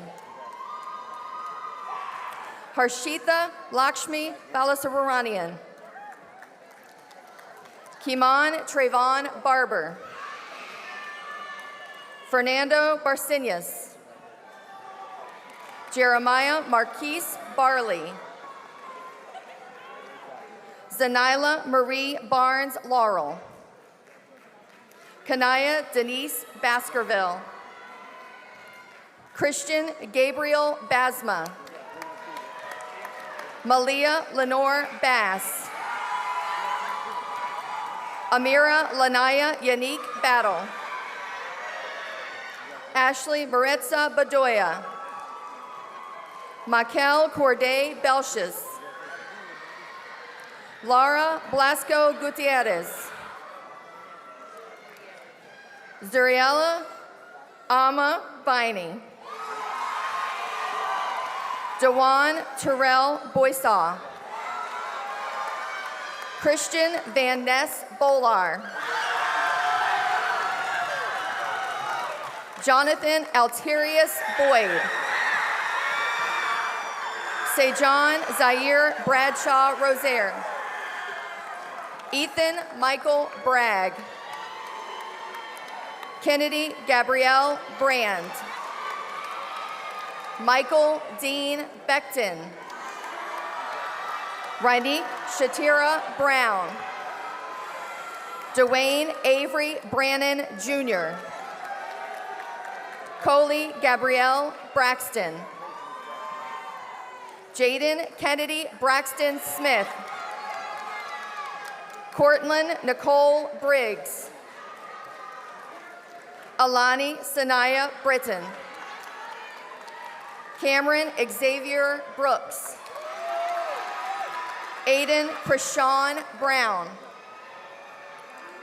Harshita Lakshmi Balasubramanian. Kiman Trayvon Barber. Fernando Barcinas. Jeremiah Marquise Barley. Zanila Marie Barnes Laurel. Kanaya Denise Baskerville. Christian Gabriel Basma. Malia Lenore Bass. Amira Lanaya Yannick Battle. Ashley Maritza Bedoya. Michael Corday Belches. Laura Blasco Gutierrez. Zuriela Ama Biney. Dewan Terrell Boysaw. Christian Van Ness Bolar. Jonathan Alterius Boyd. Sejan Zaire Bradshaw Rosaire. Ethan Michael Bragg. Kennedy Gabrielle Brand. Michael Dean Beckton. Rainique Shatira Brown. Dwayne Avery Brannon Jr. Coley Gabrielle Braxton. Jaden Kennedy Braxton Smith. Cortland Nicole Briggs. Alani Sanaya Britton. Cameron Xavier Brooks. Aiden Krishan Brown.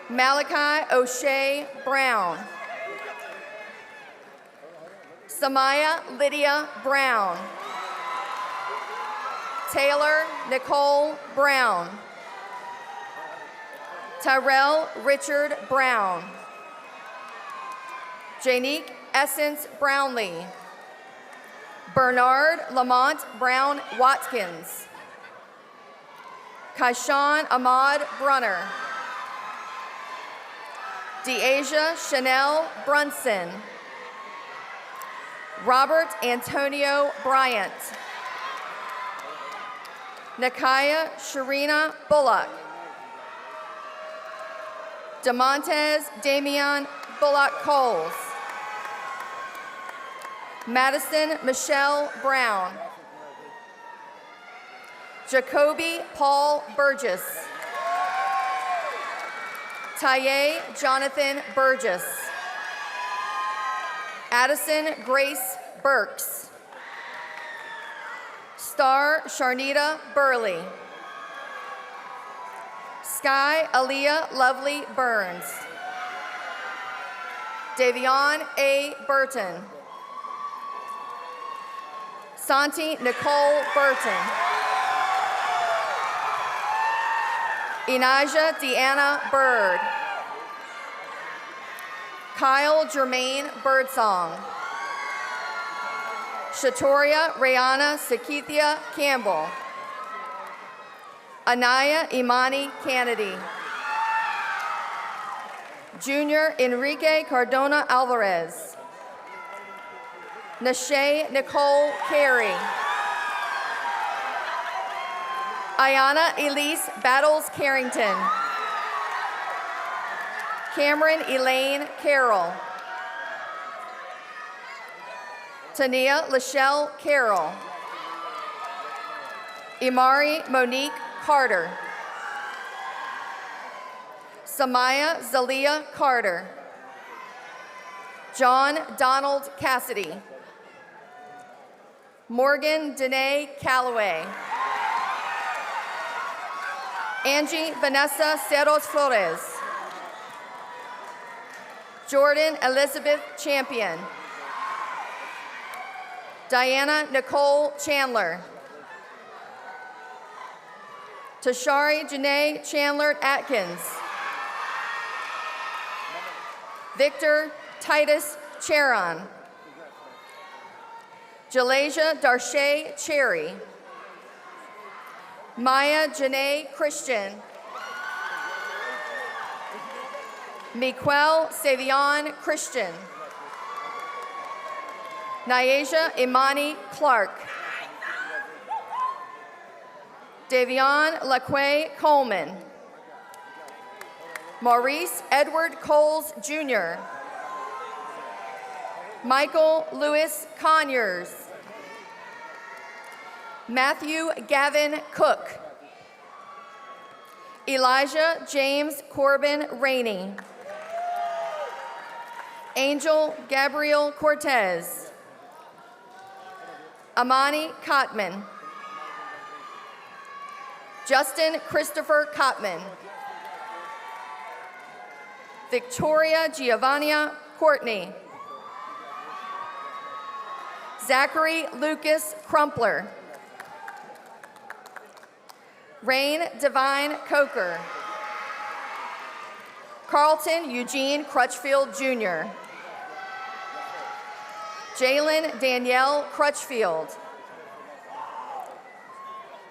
Malachi O'Shea Brown. Samaya Lydia Brown. Taylor Nicole Brown. Tyrell Richard Brown. Janique Essence Brownlee. Bernard Lamont Brown Watkins. Kaishan Ahmad Brunner. Deasia Chanel Brunson. Robert Antonio Bryant. Nakaya Sharina Bullock. DeMontez Damian Bullock Coles. Madison Michelle Brown. Jacoby Paul Burgess. Taye Jonathan Burgess. Addison Grace Burks. Star Sharnita Burley. Sky Aaliyah Lovely Burns. Davion A. Burton. Santi Nicole Burton. Inaja Deanna Bird. Kyle Jermaine Birdsong. Shatoria Rayana Sakithia Campbell. Anaya Imani Kennedy. Junior Enrique Cardona Alvarez. Nashay Nicole Carey. Ayana Elise Battles Carrington. Cameron Elaine Carroll. Tania Lachelle Carroll. Imari Monique Carter. Samaya Zalia Carter. John Donald Cassidy. Morgan Danae Calloway. Angie Vanessa Cerros Flores. Jordan Elizabeth Champion. Diana Nicole Chandler. Tashari Janae Chandler Atkins. Victor Titus Charon. Jalasia Darshay Cherry. Maya Janae Christian. Miquel Savion Christian. Nyasia Imani Clark. Davion Laquay Coleman. Maurice Edward Coles Jr. Michael Lewis Conyers. Matthew Gavin Cook. Elijah James Corbin Rainey. Angel Gabriel Cortez. Amani Cotman. Justin Christopher Cotman. Victoria Giovannia Courtney. Zachary Lucas Crumpler. Rain Divine Coker. Carlton Eugene Crutchfield Jr. Jalen Danielle Crutchfield.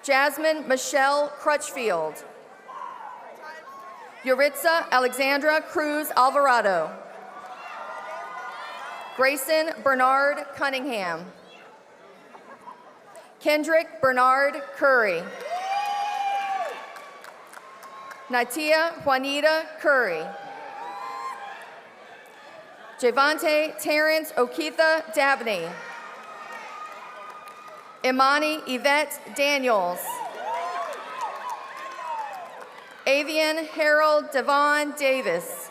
Jasmine Michelle Crutchfield. Yuritsa Alexandra Cruz Alvarado. Grayson Bernard Cunningham. Kendrick Bernard Curry. Natia Juanita Curry. Javante Terrence Okitha Dabney. Imani Yvette Daniels. Avian Harold Devon Davis.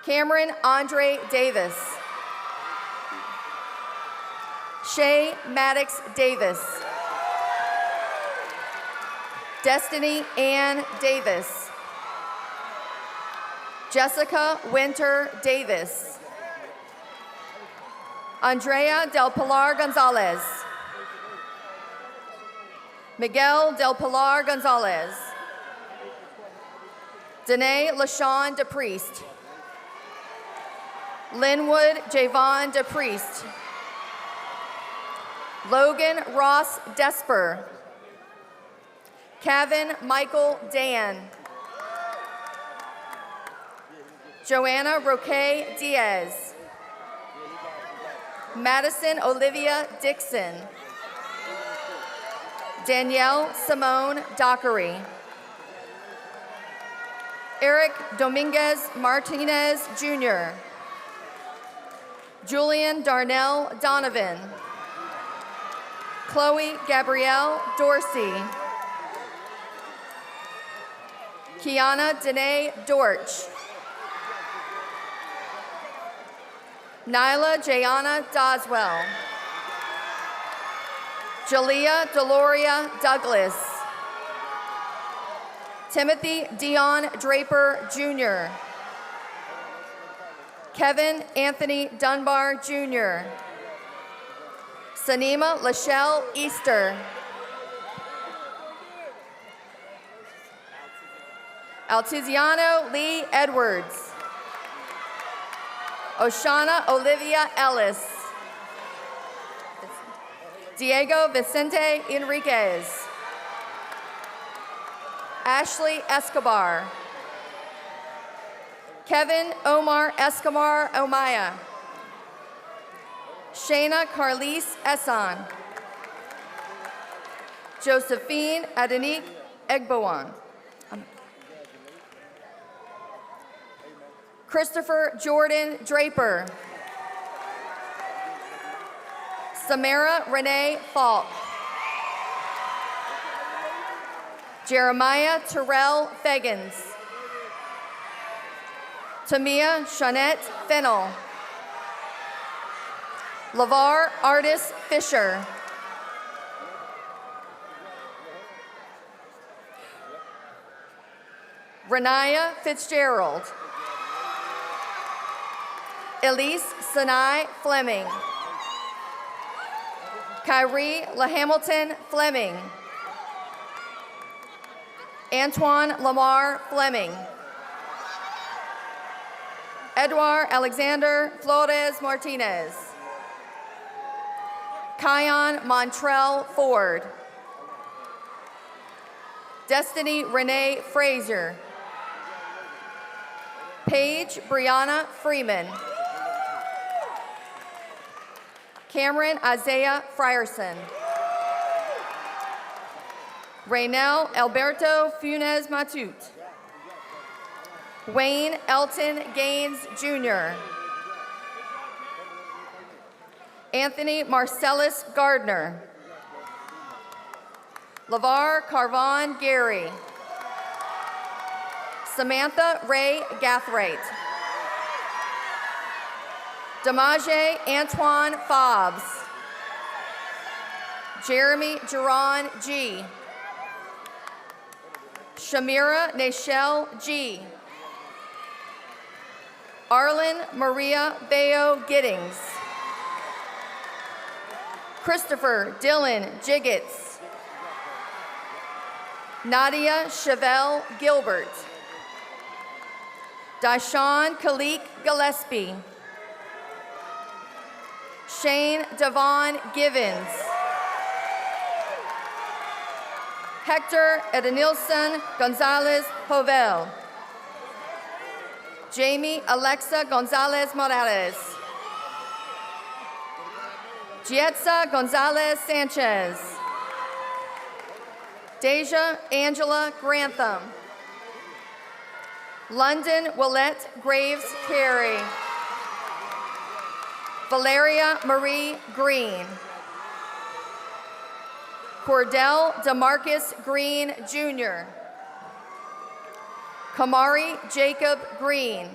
Cameron Andre Davis. Shay Maddox Davis. Destiny Ann Davis. Jessica Winter Davis. Andrea Del Pilar Gonzalez. Miguel Del Pilar Gonzalez. Danae LaShawn DePriest. Linwood Javon DePriest. Logan Ross Desper. Kevin Michael Dan. Joanna Roque Diaz. Madison Olivia Dixon. Danielle Simone Dockery. Eric Dominguez Martinez Jr. Julian Darnell Donovan. Chloe Gabrielle Dorsey. Kiana Danae Dorch. Nyla Jayana Doswell. Jalea Deloria Douglas. Timothy Dion Draper Jr. Kevin Anthony Dunbar Jr. Sanima Lachelle Easter. Altiziano Lee Edwards. Oshana Olivia Ellis. Diego Vicente Enriquez. Ashley Escobar. Kevin Omar Escobar Omaya. Shayna Carlise Esson. Josephine Adenique Egbowan. Christopher Jordan Draper. Samara Renee Falk. Jeremiah Terrell Fegans. Tamia Shawnette Fennell. LaVar Artis Fisher. Renaya Fitzgerald. Elise Sinai Fleming. Kyrie LaHamilton Fleming. Antoine Lamar Fleming. Edouard Alexander Flores Martinez. Kion Montrell Ford. Destiny Renee Frazier. Paige Brianna Freeman. Cameron Isaiah Frierson. Raynell Alberto Funes Matute. Wayne Elton Gaines Jr. Anthony Marcellus Gardner. LaVar Carvon Gary. Samantha Ray Gathright. Damaje Antoine Fobbs. Jeremy Geron G. Shamira Nashelle G. Arlen Maria Bayo Giddings. Christopher Dylan Jiggets. Nadia Chevelle Gilbert. Dashawn Khalik Gillespie. Shane Devon Givens. Hector Edenilson Gonzalez Hovel. Jamie Alexa Gonzalez Morales. Gietza Gonzalez Sanchez. Deja Angela Grantham. London Willette Graves Carey. Valeria Marie Green. Cordell DeMarcus Green Jr. Kamari Jacob Green.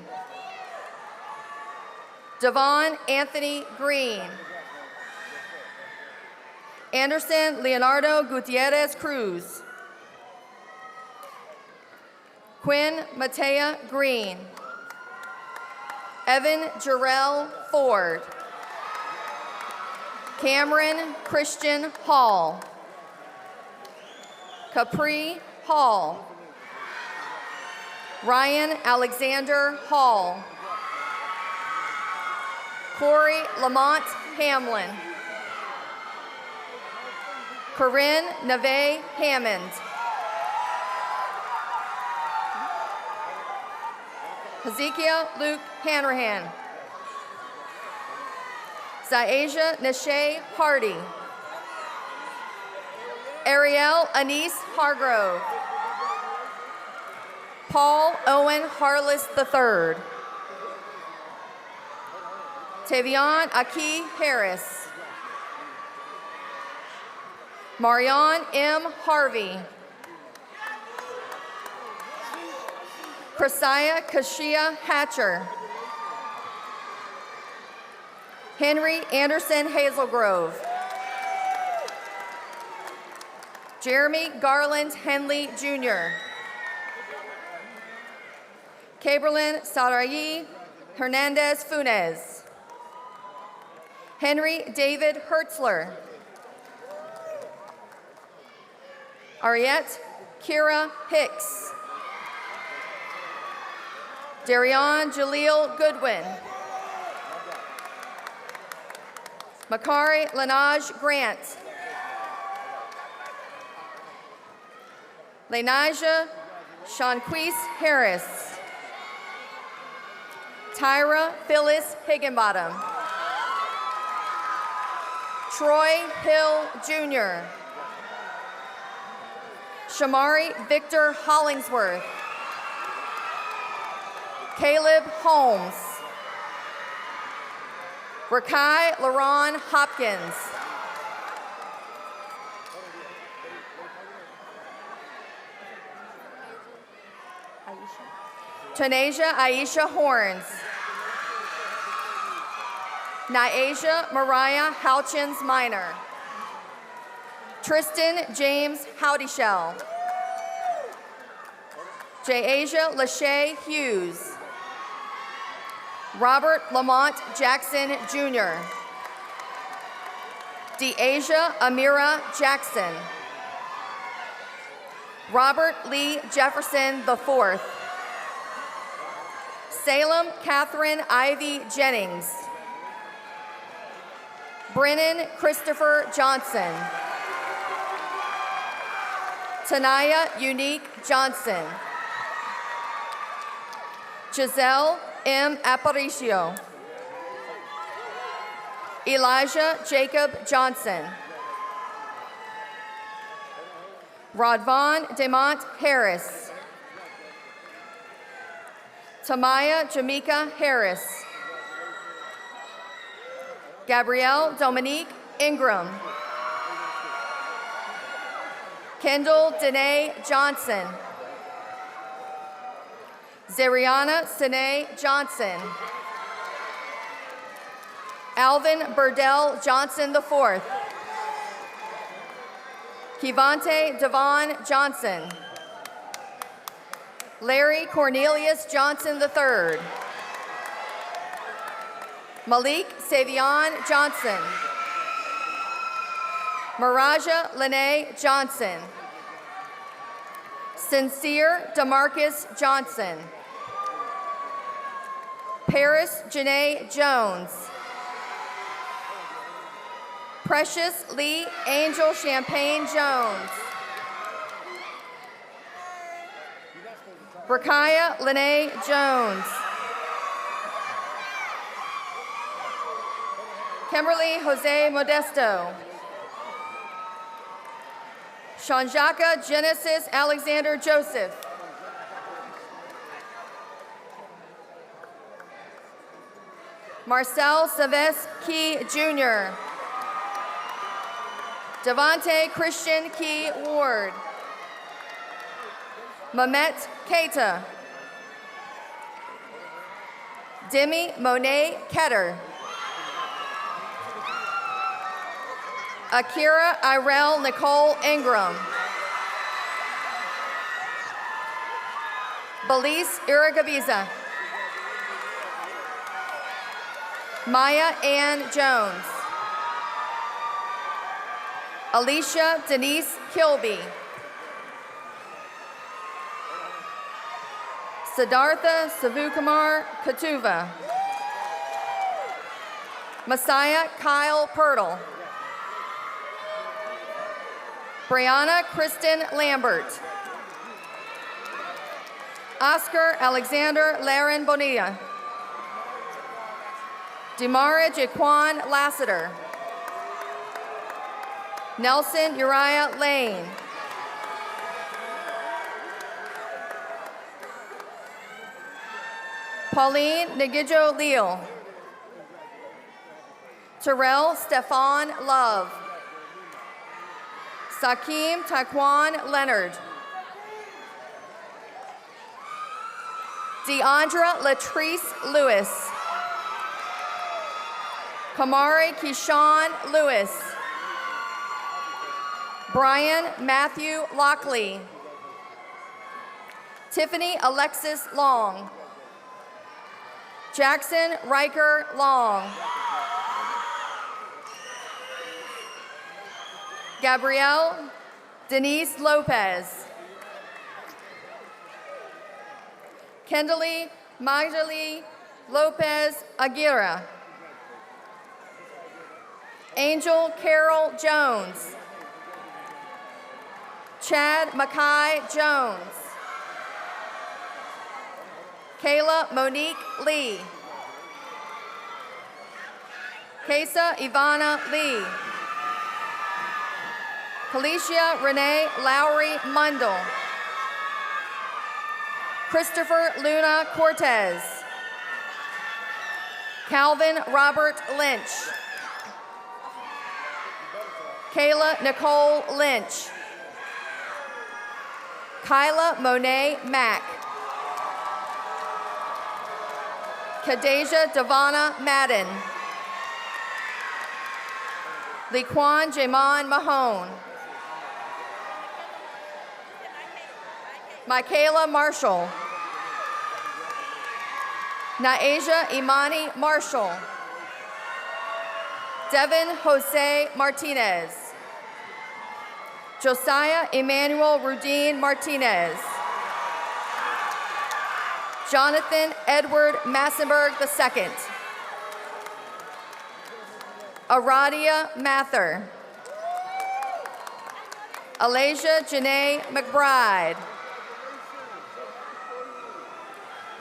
Devon Anthony Green. Anderson Leonardo Gutierrez Cruz. Quinn Matea Green. Evan Jarrell Ford. Cameron Christian Hall. Capri Hall. Ryan Alexander Hall. Corey Lamont Hamlin. Corinne Neve Hammond. Hezekiah Luke Hanrahan. Zayasia Nashe Hardy. Ariel Anise Hargrove. Paul Owen Harless III. Tavion Aki Harris. Marion M. Harvey. Chrisia Kashia Hatcher. Henry Anderson Hazelgrove. Jeremy Garland Henley Jr. Caberlin Sarai Hernandez Funes. Henry David Hertzler. Ariette Kira Hicks. Darion Jaleel Goodwin. Makari Lanaj Grant. Lenasia Shawnquise Harris. Tyra Phyllis Higginbottom. Troy Hill Jr. Shamari Victor Hollingsworth. Caleb Holmes. Rakai LaRon Hopkins. Tanasia Aisha Horns. Nyasia Mariah Houchins Minor. Tristan James Howdyshell. Jasia Lachey Hughes. Robert Lamont Jackson Jr. Deasia Amira Jackson. Robert Lee Jefferson IV. Salem Catherine Ivy Jennings. Brennan Christopher Johnson. Tanaya Unique Johnson. Giselle M. Aparicio. Elijah Jacob Johnson. Rodvon Demont Harris. Tamaya Jamaica Harris. Gabrielle Dominique Ingram. Kendall Danae Johnson. Zariana Sine Johnson. Alvin Burdell Johnson IV. Kivante Devon Johnson. Larry Cornelius Johnson III. Malik Savion Johnson. Maraja Lene Johnson. Sincere Demarcus Johnson. Paris Janae Jones. Precious Lee Angel Champagne Jones. Rakaya Lene Jones. Kimberly Jose Modesto. Shanjaka Genesis Alexander Joseph. Marcel Saves Key Jr. Devontae Christian Key Ward. Mamet Keita. Demi Monet Ketter. Akira Irel Nicole Ingram. Belize Iragabiza. Maya Ann Jones. Alicia Denise Kilby. Siddhartha Savukumar Katuva. Messiah Kyle Pirtle. Brianna Kristen Lambert. Oscar Alexander Laren Bonilla. Demara Jaquan Lassiter. Nelson Uriah Lane. Pauline Nagijo Leal. Terrell Stefan Love. Sakim Taquan Leonard. Deandra Latrice Lewis. Kamari Keyshawn Lewis. Brian Matthew Lockley. Tiffany Alexis Long. Jackson Riker Long. Gabrielle Denise Lopez. Kendall Magdalene Lopez Aguirre. Angel Carol Jones. Chad Mackay Jones. Kayla Monique Lee. Kesa Ivana Lee. Kalicia Renee Lowry Mundle. Christopher Luna Cortez. Calvin Robert Lynch. Kayla Nicole Lynch. Kyla Monet Mack. Kadeja Devana Madden. Lequan Jamon Mahone. Michaela Marshall. Naeja Imani Marshall. Devin Jose Martinez. Josiah Emmanuel Rudine Martinez. Jonathan Edward Massenberg II. Aradia Mather. Alasia Janae McBride.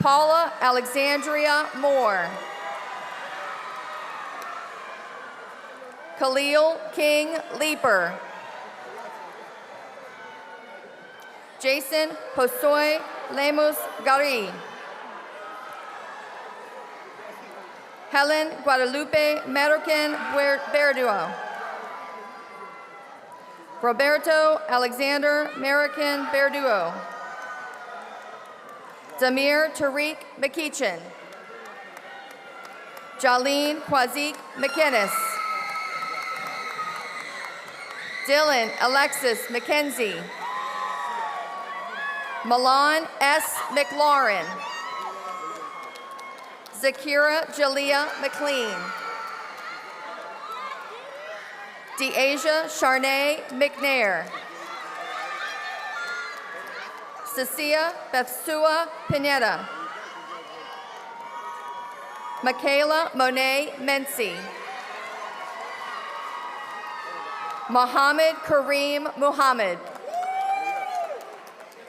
Paula Alexandria Moore. Khalil King Leeper. Jason Josoy Lemus Gari. Helen Guadalupe Merocan Verduo. Roberto Alexander American Verduo. Damir Tariq McEachin. Jolene Kwazik McInnes. Dylan Alexis McKenzie. Milan S. McLaurin. Zakira Jalea McLean. Deasia Charnay McNair. Cecilia Bethsua Pineda. Michaela Monet Mency. Mohammed Kareem Muhammad.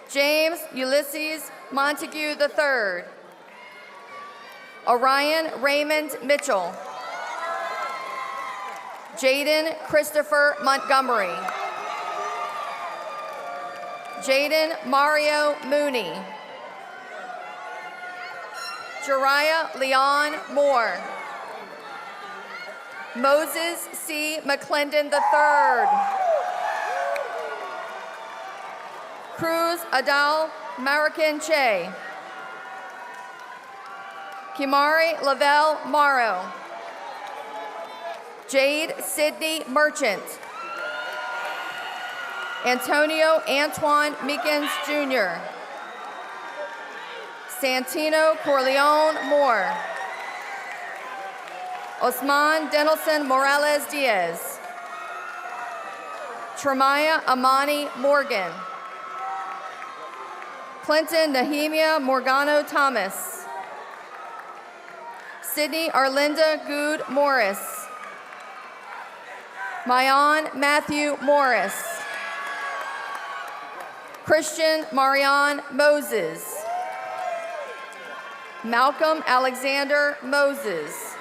James Ulysses Montague III. Orion Raymond Mitchell. Jaden Christopher Montgomery. Jaden Mario Mooney. Jariah Leon Moore. Moses C. McClendon III. Cruz Adal Marican Che. Kimari Lavelle Morrow. Jade Sidney Merchant. Antonio Antoine Meekins Jr. Santino Corleone Moore. Osman Denelson Morales Diaz. Tremaya Amani Morgan. Clinton Nehemia Morgano Thomas. Sydney Arlinda Good Morris. Mayan Matthew Morris. Christian Marion Moses. Malcolm Alexander Moses.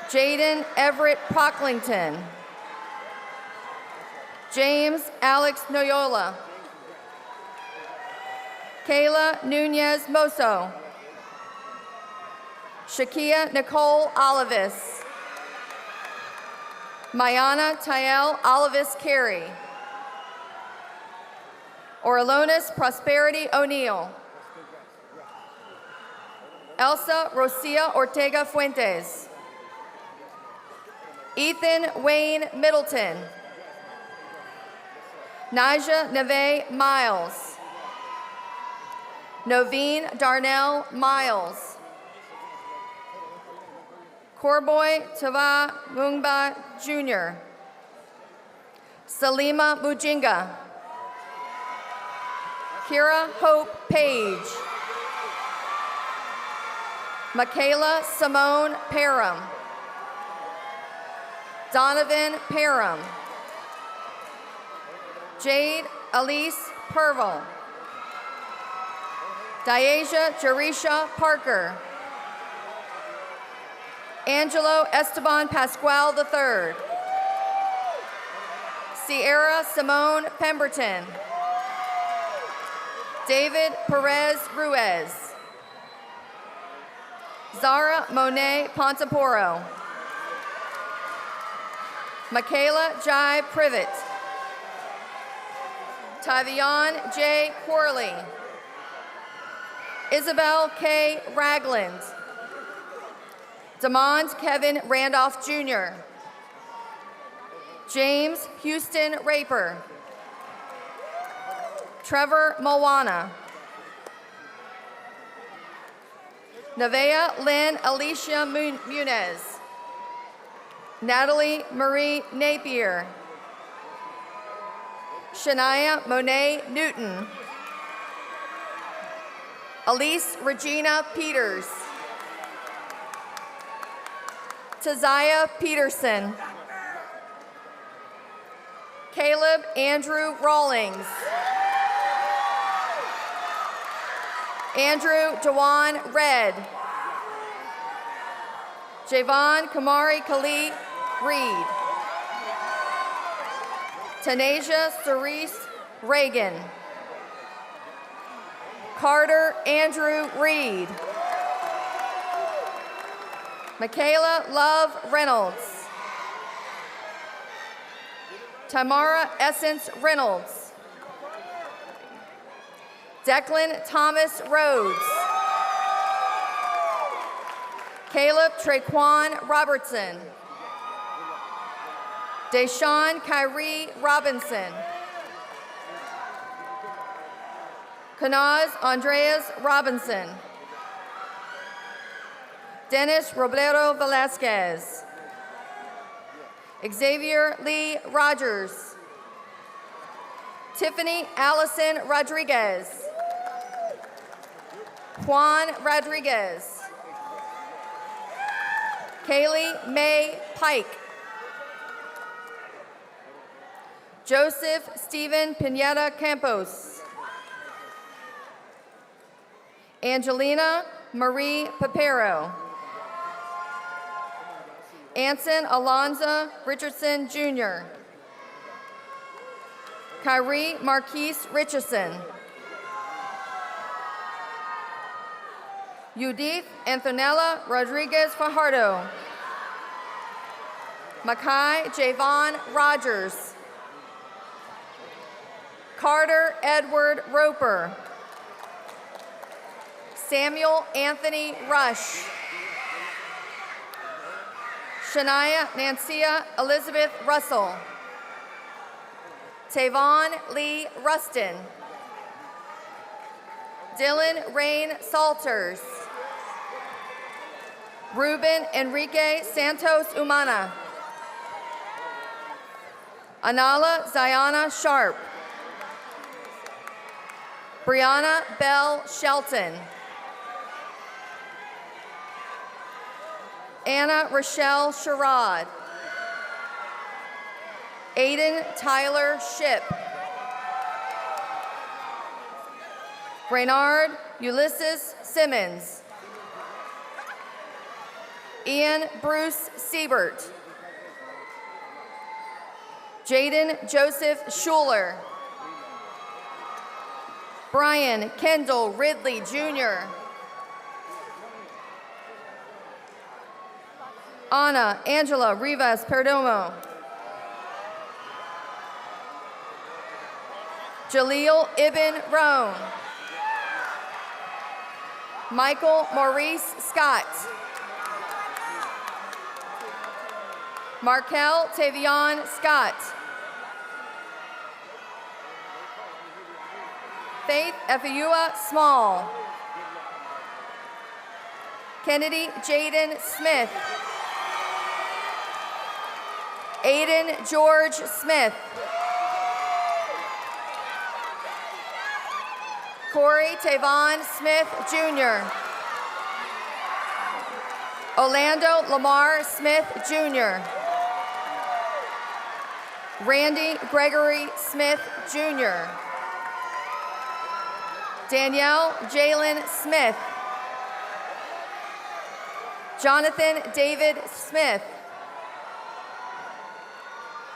Jaden Everett Pocklington. James Alex Noyola. Kayla Nunez Moso. Shakia Nicole Olivis. Mayana Tael Olivis Carey. Orlonis Prosperity O'Neill. Elsa Rosia Ortega Fuentes. Ethan Wayne Middleton. Naja Neve Miles. Noveen Darnell Miles. Corboy Tava Mungba Jr. Salima Mujinga. Kira Hope Page. Michaela Simone Parham. Donovan Parham. Jade Elise Purvel. Diasia Jarisha Parker. Angelo Esteban Pascual III. Sierra Simone Pemberton. David Perez Ruiz. Zara Monet Ponteporo. Michaela Jai Privet. Tavion J. Corley. Isabel K. Ragland. Demond Kevin Randolph Jr. James Houston Raper. Trevor Moana. Nevaeh Lynn Alicia Munez. Natalie Marie Napier. Shania Monet Newton. Elise Regina Peters. Taziah Peterson. Caleb Andrew Rawlings. Andrew Dewan Red. Javon Kamari Khalid Reed. Tanasia Cerise Reagan. Carter Andrew Reed. Michaela Love Reynolds. Tamara Essence Reynolds. Declan Thomas Rhodes. Caleb Traquan Robertson. Deshaun Kyrie Robinson. Kanaz Andreas Robinson. Dennis Robledo Velasquez. Xavier Lee Rogers. Tiffany Allison Rodriguez. Juan Rodriguez. Kaylee May Pike. Joseph Stephen Pineda Campos. Angelina Marie Papero. Anson Alonzo Richardson Jr. Kyrie Marquise Richardson. Judith Antonella Rodriguez Fajardo. Makai Javon Rogers. Carter Edward Roper. Samuel Anthony Rush. Shania Nancia Elizabeth Russell. Tavon Lee Rustin. Dylan Rain Salters. Ruben Enrique Santos Umana. Anala Ziana Sharp. Brianna Bell Shelton. Anna Rochelle Sherrod. Aiden Tyler Ship. Reynard Ulysses Simmons. Ian Bruce Siebert. Jaden Joseph Schuler. Brian Kendall Ridley Jr. Ana Angela Rivas Perdomo. Jaleel Ibn Roan. Michael Maurice Scott. Markel Tavion Scott. Faith Efeua Small. Kennedy Jaden Smith. Aiden George Smith. Corey Tavon Smith Jr. Orlando Lamar Smith Jr. Randy Gregory Smith Jr. Danielle Jalen Smith. Jonathan David Smith.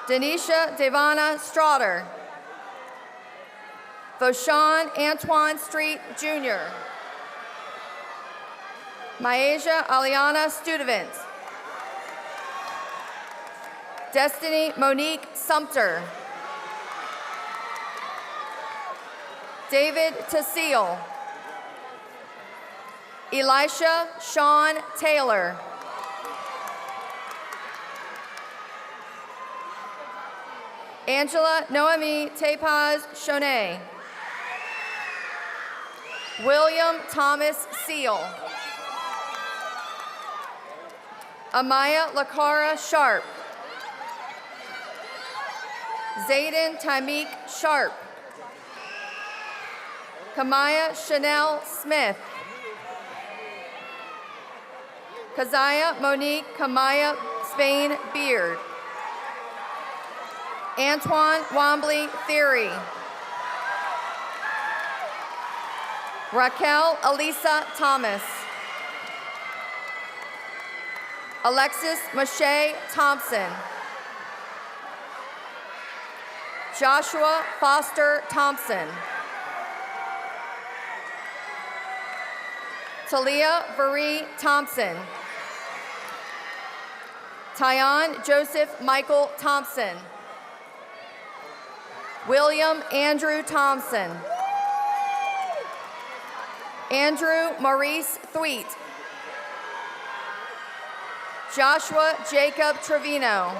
Denisha Devana Straughter. Voshan Antoine Street Jr. Myasia Aliana Studevant. Destiny Monique Sumter. David Tasil. Elisha Sean Taylor. Angela Noemi Tepaz Shonay. William Thomas Seal. Amaya Lakara Sharp. Zayden Tymeek Sharp. Kamaya Chanel Smith. Kazaya Monique Kamaya Spain Beard. Antoine Wombley Theory. Raquel Elisa Thomas. Alexis Mache Thompson. Joshua Foster Thompson. Talia Marie Thompson. Tyon Joseph Michael Thompson. William Andrew Thompson. Andrew Maurice Thweet. Joshua Jacob Trevino.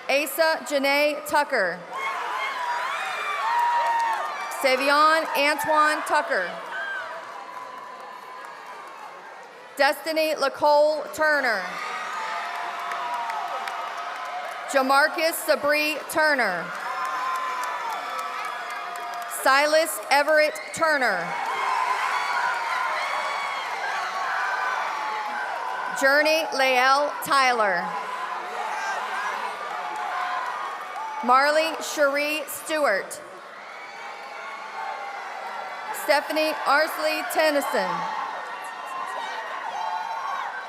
Asa Janae Tucker. Savion Antoine Tucker. Destiny Lacole Turner. Jamarcus Sabri Turner. Silas Everett Turner. Journey Lael Tyler. Marley Cherie Stewart. Stephanie Arsley Tennyson.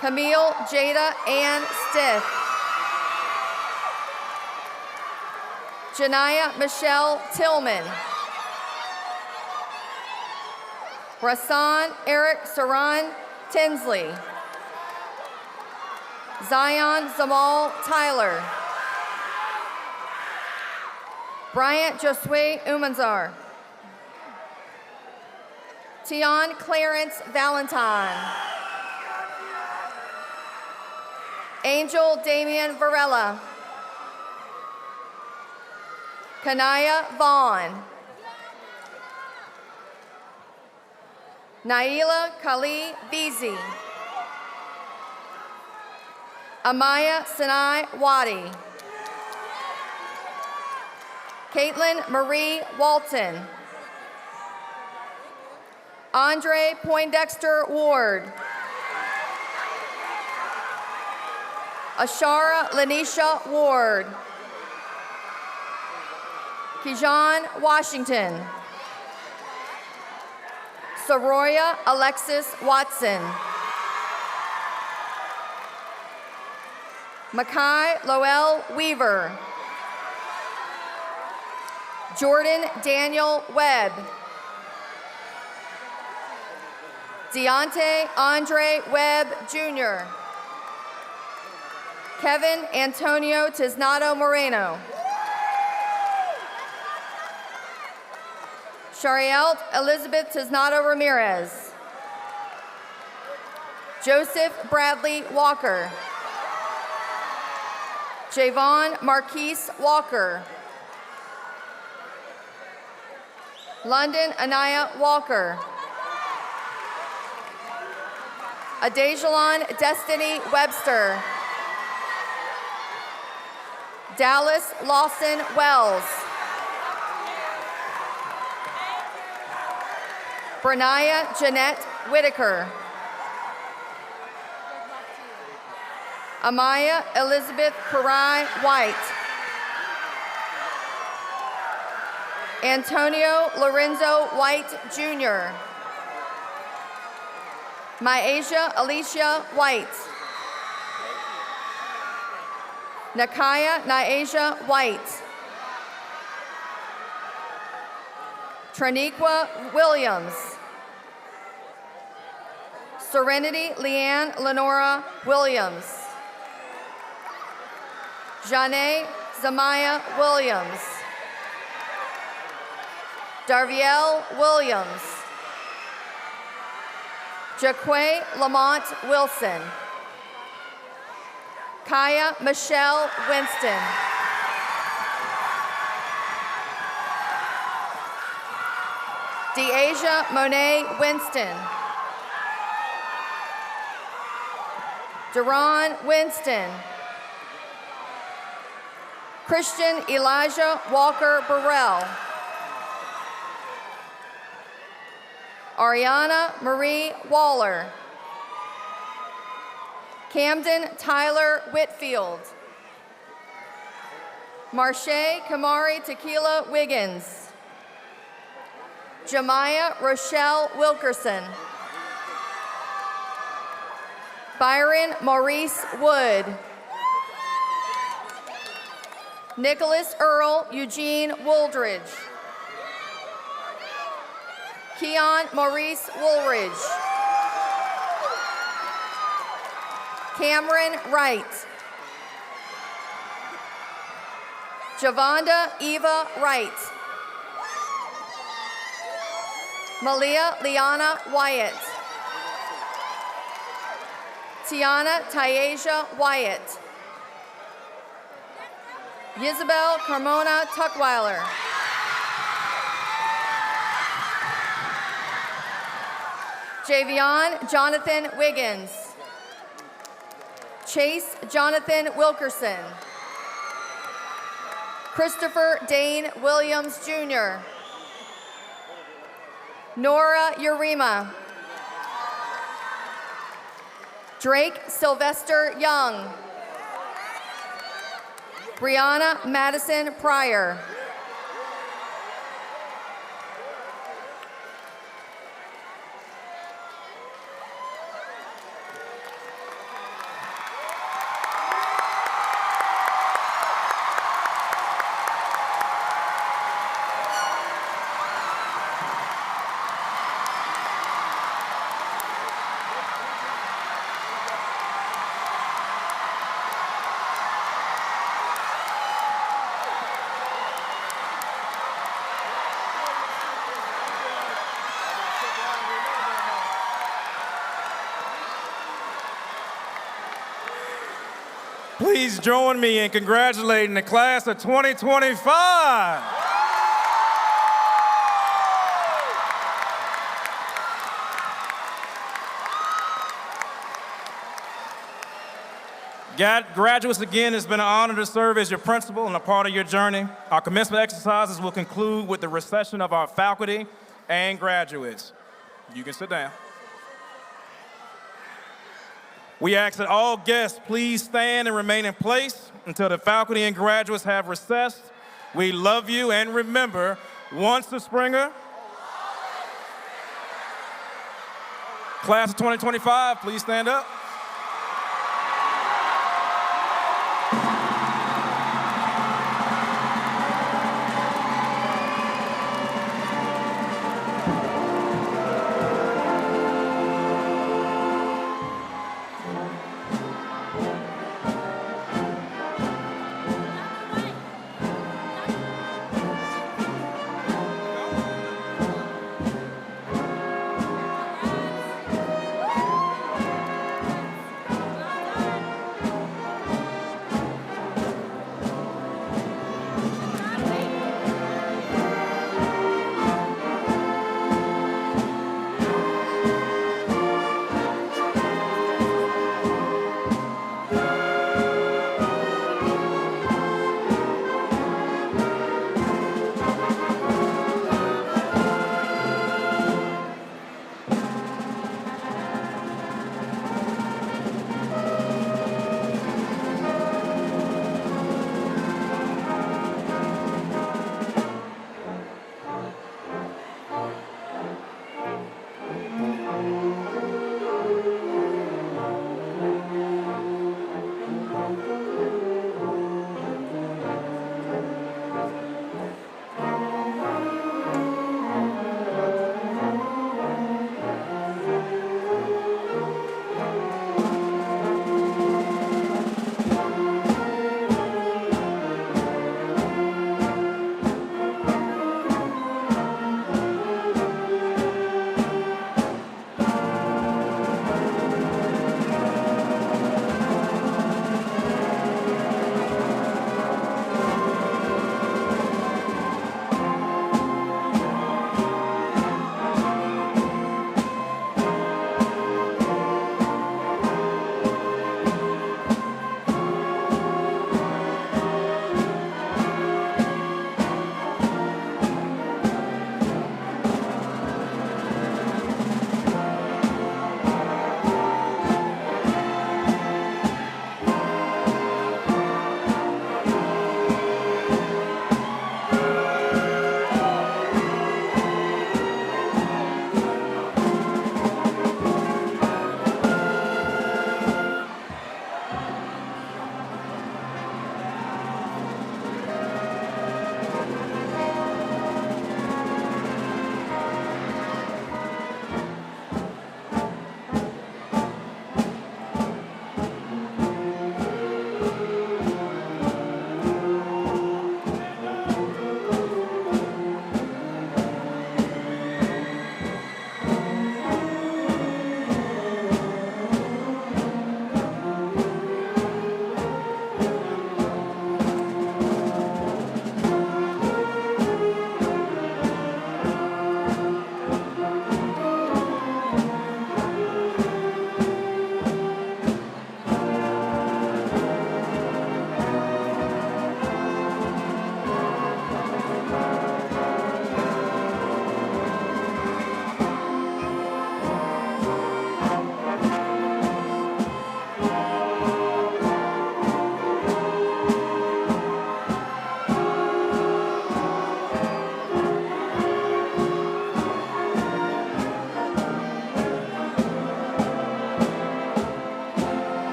Camille Jada Ann Stith. Janaya Michelle Tillman. Rasan Eric Saran Tinsley. Zion Zamal Tyler. Bryant Josue Umanzar. Tion Clarence Valentine. Angel Damian Varela. Kanaya Vaughn. Naila Kali Vizi. Amaya Sinai Wadi. Caitlin Marie Walton. Andre Poindexter Ward. Ashara Lanisha Ward. Kijan Washington. Soroya Alexis Watson. Makai Loel Weaver. Jordan Daniel Webb. Deontay Andre Webb Jr. Kevin Antonio Tiznado Moreno. Shariel Elizabeth Tiznado Ramirez. Joseph Bradley Walker. Javon Marquise Walker. London Anaya Walker. Adejalon Destiny Webster. Dallas Lawson Wells. Brenaya Jeanette Whitaker. Amaya Elizabeth Karai White. Antonio Lorenzo White Jr. Myasia Alicia White. Nakaya Nyasia White. Traniqua Williams. Serenity Leanne Lenora Williams. Janae Zamaya Williams. Darviel Williams. Jaquay Lamont Wilson. Kaya Michelle Winston. Deasia Monet Winston. Deron Winston. Christian Elijah Walker Burrell. Ariana Marie Waller. Camden Tyler Whitfield. Marche Kamari Tequila Wiggins. Jemiah Rochelle Wilkerson. Byron Maurice Wood. Nicholas Earl Eugene Wooldridge. Keon Maurice Woolridge. Cameron Wright. Javonda Eva Wright. Malia Liana Wyatt. Tiana Tyasia Wyatt. Isabel Carmona Tuckweiler. Javion Jonathan Wiggins. Chase Jonathan Wilkerson. Christopher Dane Williams Jr. Nora Urema. Drake Sylvester Young. Brianna Madison Pryor. Please join me in congratulating the class of 2025. Graduates, again, it's been an honor to serve as your principal and a part of your journey. Our commencement exercises will conclude with the reception of our faculty and graduates. You can sit down. We ask that all guests please stand and remain in place until the faculty and graduates have recessed. We love you, and remember, once a Springer, class of 2025, please stand up.